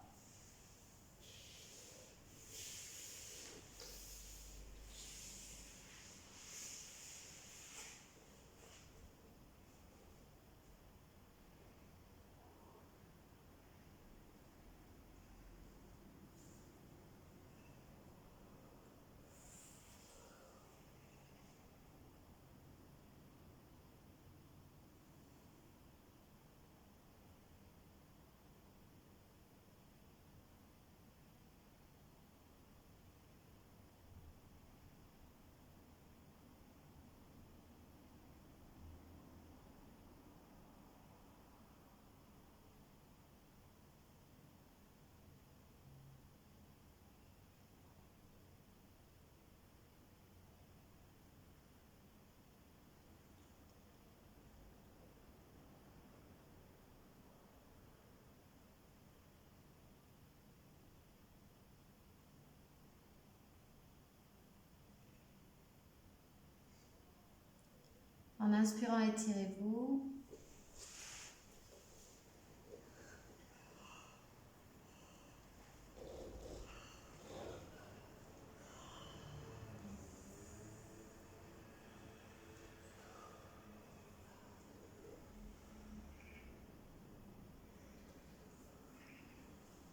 En inspirant, étirez-vous.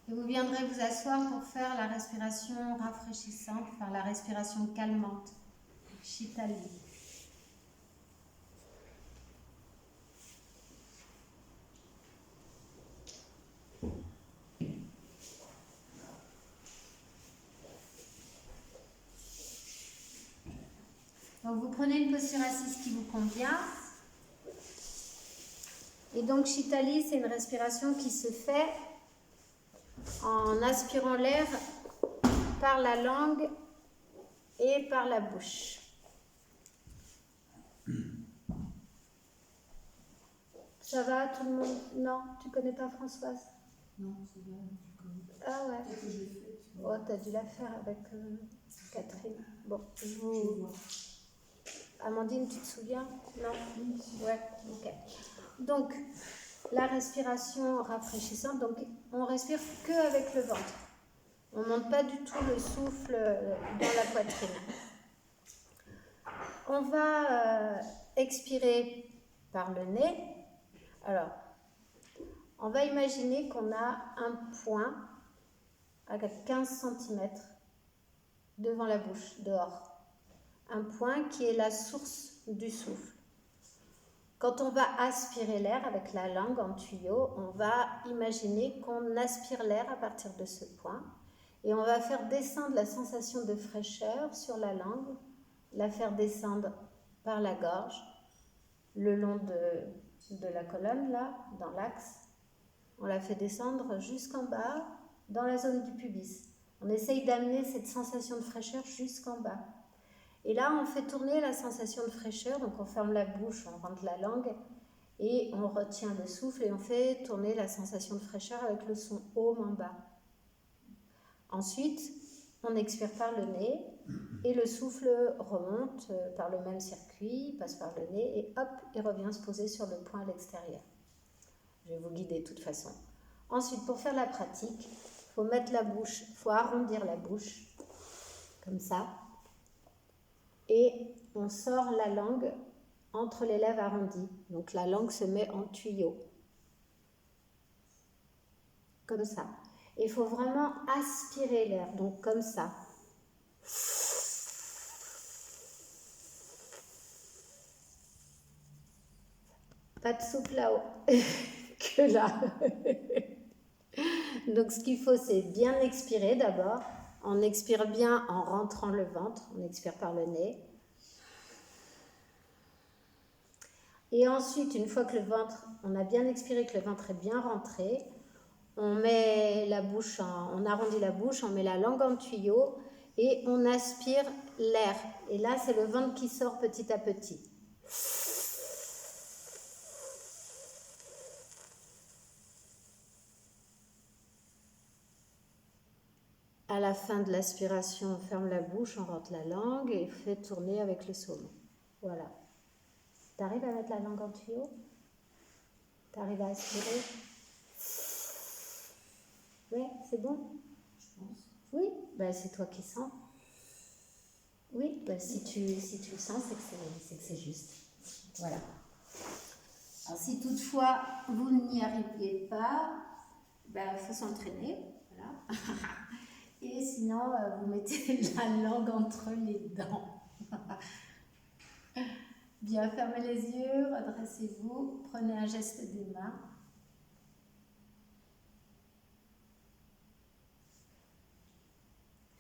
Et vous viendrez vous asseoir pour faire la respiration rafraîchissante, enfin la respiration calmante, Shitali. Donc vous prenez une posture assise qui vous convient. Et donc Shitali, c'est une respiration qui se fait en aspirant l'air par la langue et par la bouche. Ça va tout le monde? Non, tu connais pas Françoise? Non, c'est bien, je connais. Ah ouais. Peut-être que je l'ai fait. Oh, t'as dû la faire avec Catherine. Bon, Je vois. Amandine, tu te souviens? Non? Ouais, ok. Donc, la respiration rafraîchissante, donc on respire que avec le ventre. On ne monte pas du tout le souffle dans la poitrine. On va expirer par le nez. Alors, on va imaginer qu'on a un point à 15 cm devant la bouche, dehors. Un point qui est la source du souffle. Quand on va aspirer l'air avec la langue en tuyau, on va imaginer qu'on aspire l'air à partir de ce point et on va faire descendre la sensation de fraîcheur sur la langue, la faire descendre par la gorge, le long de la colonne, là, dans l'axe. On la fait descendre jusqu'en bas, dans la zone du pubis. On essaye d'amener cette sensation de fraîcheur jusqu'en bas. Et là, on fait tourner la sensation de fraîcheur, donc on ferme la bouche, on rentre la langue et on retient le souffle et on fait tourner la sensation de fraîcheur avec le son haume en bas. Ensuite, on expire par le nez et le souffle remonte par le même circuit, passe par le nez et hop, il revient se poser sur le point à l'extérieur. Je vais vous guider de toute façon. Ensuite, pour faire la pratique, il faut mettre la bouche, il faut arrondir la bouche, comme ça. Et on sort la langue entre les lèvres arrondies. Donc la langue se met en tuyau. Comme ça. Et il faut vraiment aspirer l'air, donc comme ça. Pas de souffle là-haut, que là. Donc ce qu'il faut, c'est bien expirer d'abord. On expire bien en rentrant le ventre, on expire par le nez. Et ensuite, une fois que le ventre, on a bien expiré, que le ventre est bien rentré, on met la bouche, on arrondit la bouche, on met la langue en tuyau et on aspire l'air. Et là, c'est le ventre qui sort petit à petit. À la fin de l'aspiration, on ferme la bouche, on rentre la langue et fait tourner avec le saumon. Voilà. T'arrives à mettre la langue en tuyau? T'arrives à aspirer? Oui, c'est bon? Je pense. Oui, ben, c'est toi qui sens. Oui, ben, si tu le sens, c'est que c'est juste. Voilà. Alors, si toutefois vous n'y arriviez pas, ben, faut s'entraîner. Voilà. Et sinon, vous mettez la langue entre les dents. Bien, fermez les yeux, redressez-vous, prenez un geste des mains.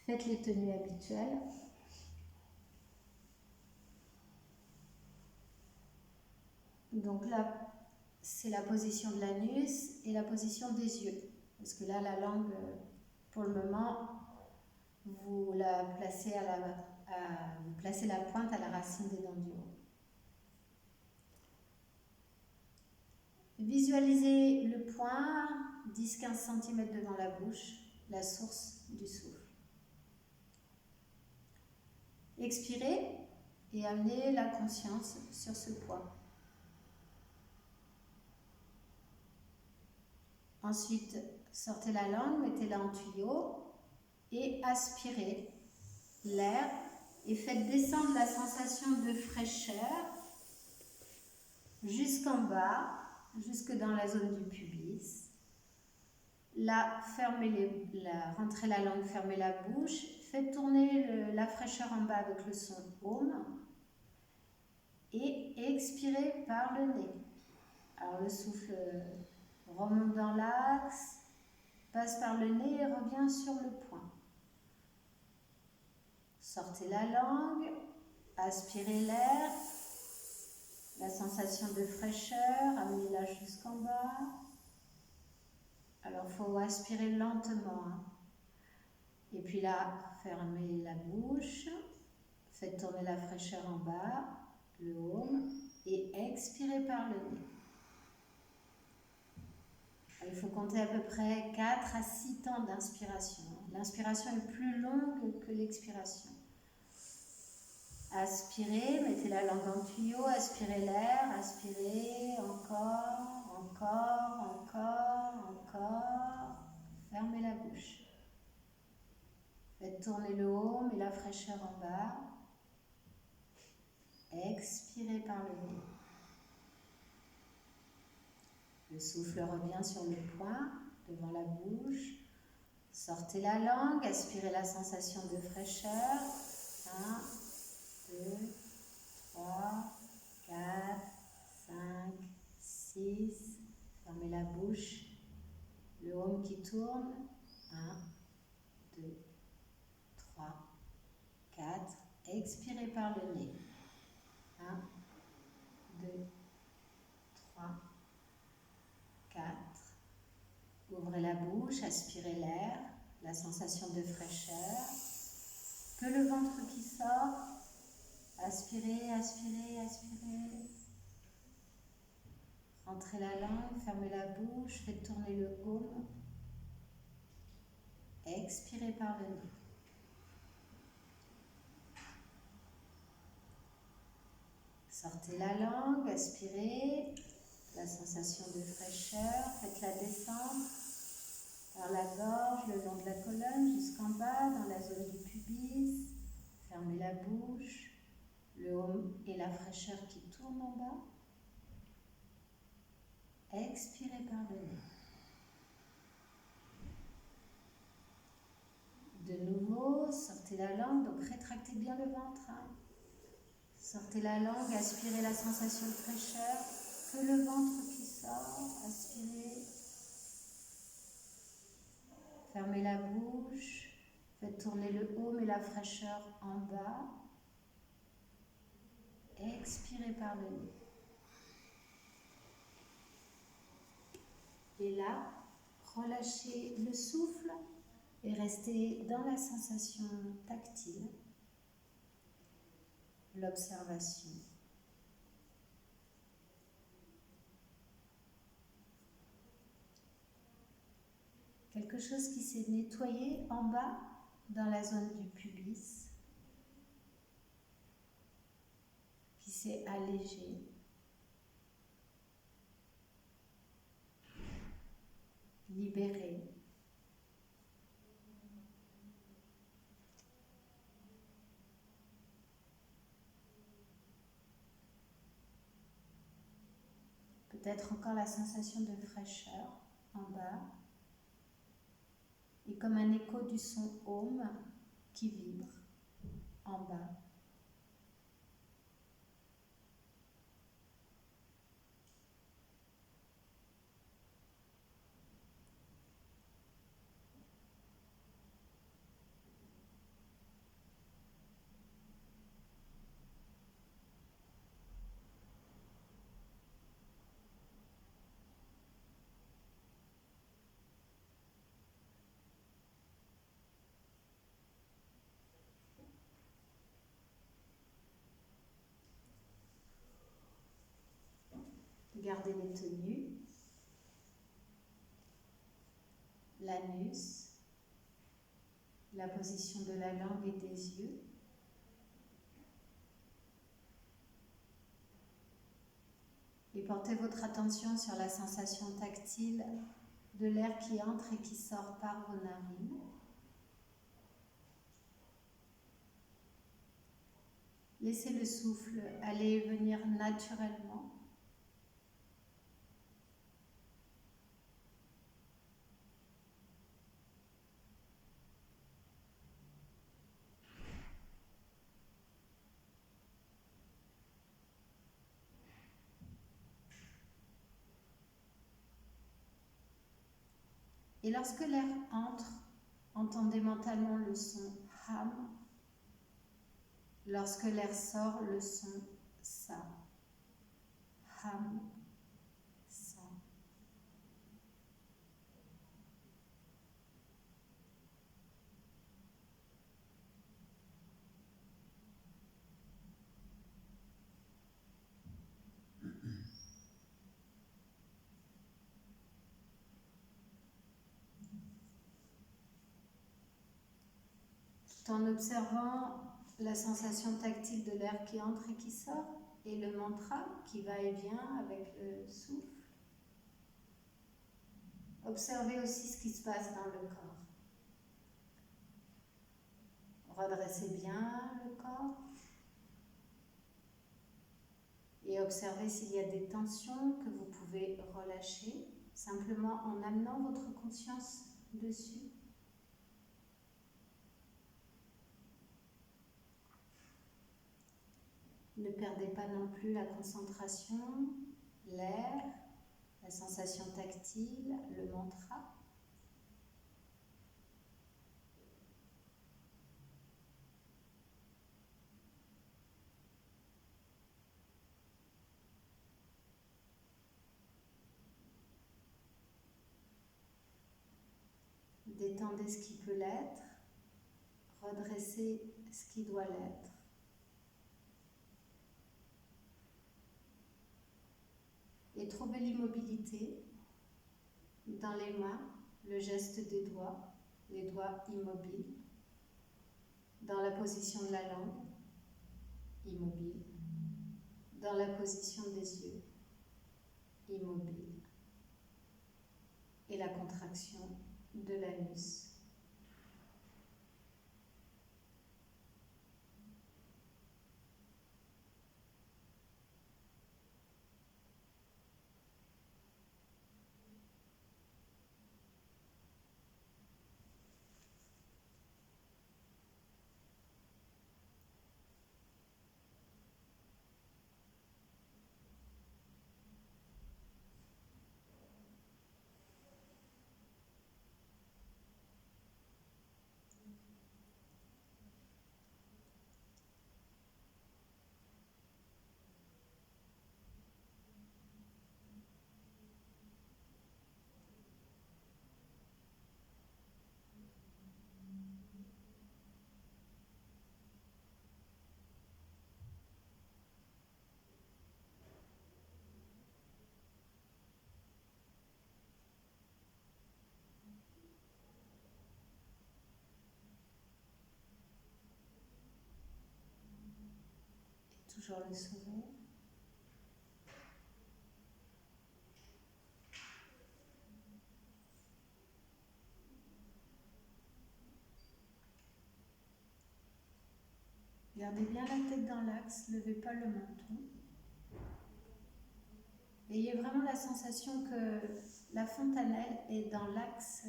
Faites les tenues habituelles. Donc là, c'est la position de l'anus et la position des yeux. Parce que là, la langue, pour le moment, vous la placez vous placez la pointe à la racine des dents du haut. Visualisez le point 10-15 cm devant la bouche, la source du souffle. Expirez et amenez la conscience sur ce point. Ensuite, sortez la langue, mettez-la en tuyau et aspirez l'air et faites descendre la sensation de fraîcheur jusqu'en bas, jusque dans la zone du pubis. Là, rentrez la langue, fermez la bouche, faites tourner la fraîcheur en bas avec le son Om et expirez par le nez. Alors le souffle remonte dans l'axe, passe par le nez et revient sur le point. Sortez la langue, aspirez l'air, la sensation de fraîcheur, amenez-la jusqu'en bas. Alors il faut aspirer lentement. Et puis là, fermez la bouche, faites tourner la fraîcheur en bas, le Om, et expirez par le nez. Il faut compter à peu près 4 à 6 temps d'inspiration. L'inspiration est plus longue que l'expiration. Aspirez, mettez la langue en tuyau, aspirez l'air, aspirez, encore, encore, encore, encore. Fermez la bouche. Faites tourner le Om et la fraîcheur en bas. Expirez par le nez. Le souffle revient sur le point, devant la bouche. Sortez la langue, aspirez la sensation de fraîcheur. 1, 2, 3, 4, 5, 6. Fermez la bouche. Le Om qui tourne. 1, 2, 3, 4. Expirez par le nez. 1, 2, 3, 4. Ouvrez la bouche, aspirez l'air, la sensation de fraîcheur. Que le ventre qui sort. Aspirez, aspirez, aspirez. Rentrez la langue, fermez la bouche, faites tourner le Om. Expirez par le nez. Sortez la langue, aspirez. La sensation de fraîcheur, faites-la descendre par la gorge, le long de la colonne, jusqu'en bas, dans la zone du pubis. Fermez la bouche, le Om et la fraîcheur qui tournent en bas. Expirez par le nez. De nouveau, sortez la langue, donc rétractez bien le ventre. Sortez la langue, aspirez la sensation de fraîcheur. Que le ventre qui sort, aspirez. Fermez la bouche, faites tourner le Om et la fraîcheur en bas. Expirez par le nez. Et là, relâchez le souffle et restez dans la sensation tactile, l'observation. Quelque chose qui s'est nettoyé en bas dans la zone du pubis, qui s'est allégé. Libéré. Peut-être encore la sensation de fraîcheur en bas. Et comme un écho du son Om qui vibre en bas. Gardez les tenues, l'anus, la position de la langue et des yeux. Et portez votre attention sur la sensation tactile de l'air qui entre et qui sort par vos narines. Laissez le souffle aller et venir naturellement. Et lorsque l'air entre, entendez mentalement le son ham. Lorsque l'air sort, le son sa. Ham, sa. Tout en observant la sensation tactile de l'air qui entre et qui sort, et le mantra qui va et vient avec le souffle. Observez aussi ce qui se passe dans le corps. Redressez bien le corps et observez s'il y a des tensions que vous pouvez relâcher, simplement en amenant votre conscience dessus. Ne perdez pas non plus la concentration, l'air, la sensation tactile, le mantra. Détendez ce qui peut l'être, redressez ce qui doit l'être. Et trouvez l'immobilité dans les mains, le geste des doigts, les doigts immobiles, dans la position de la langue, immobile, dans la position des yeux, immobile, et la contraction de l'anus. Toujours le sourire. Gardez bien la tête dans l'axe, levez pas le menton. Ayez vraiment la sensation que la fontanelle est dans l'axe,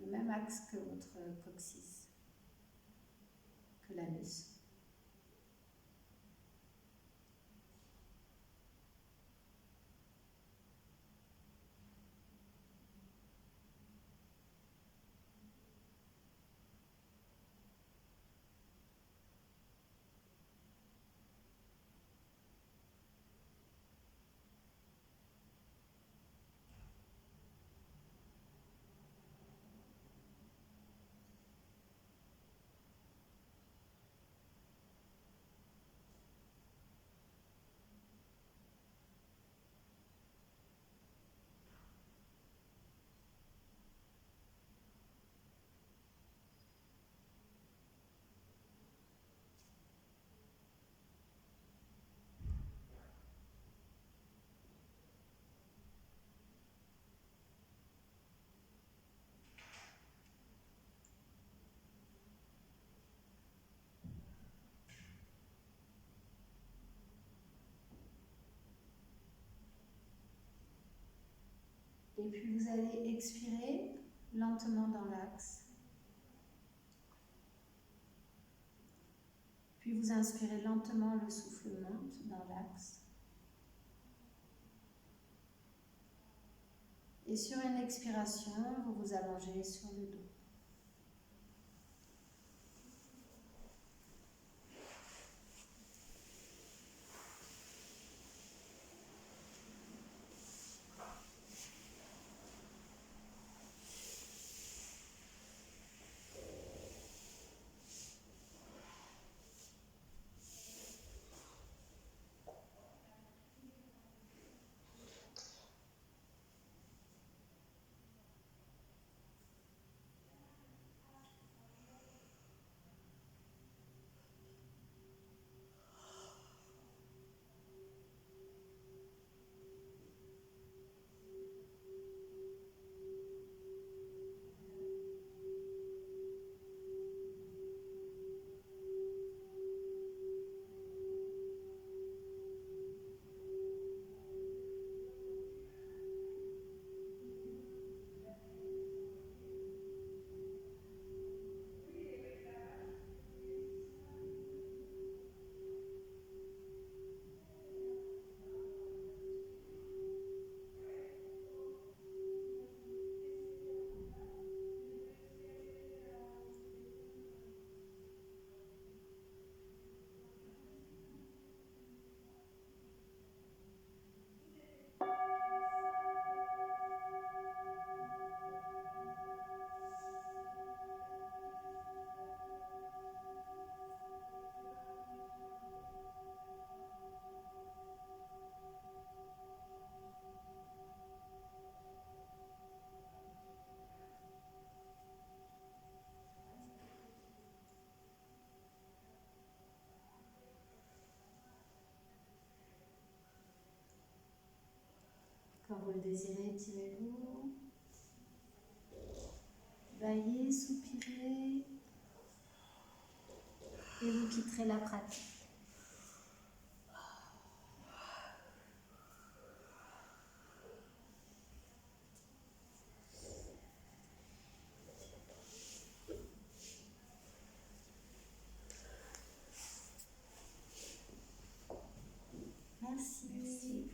le même axe que votre coccyx, que l'anus. Et puis vous allez expirer lentement dans l'axe. Puis vous inspirez lentement, le souffle monte dans l'axe. Et sur une expiration, vous vous allongez sur le dos. Quand vous le désirez, étirez-vous. Baillez, soupirez. Et vous quitterez la pratique. Merci. Merci.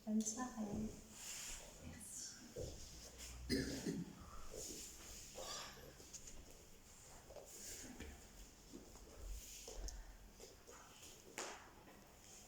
Bonne soirée. Merci.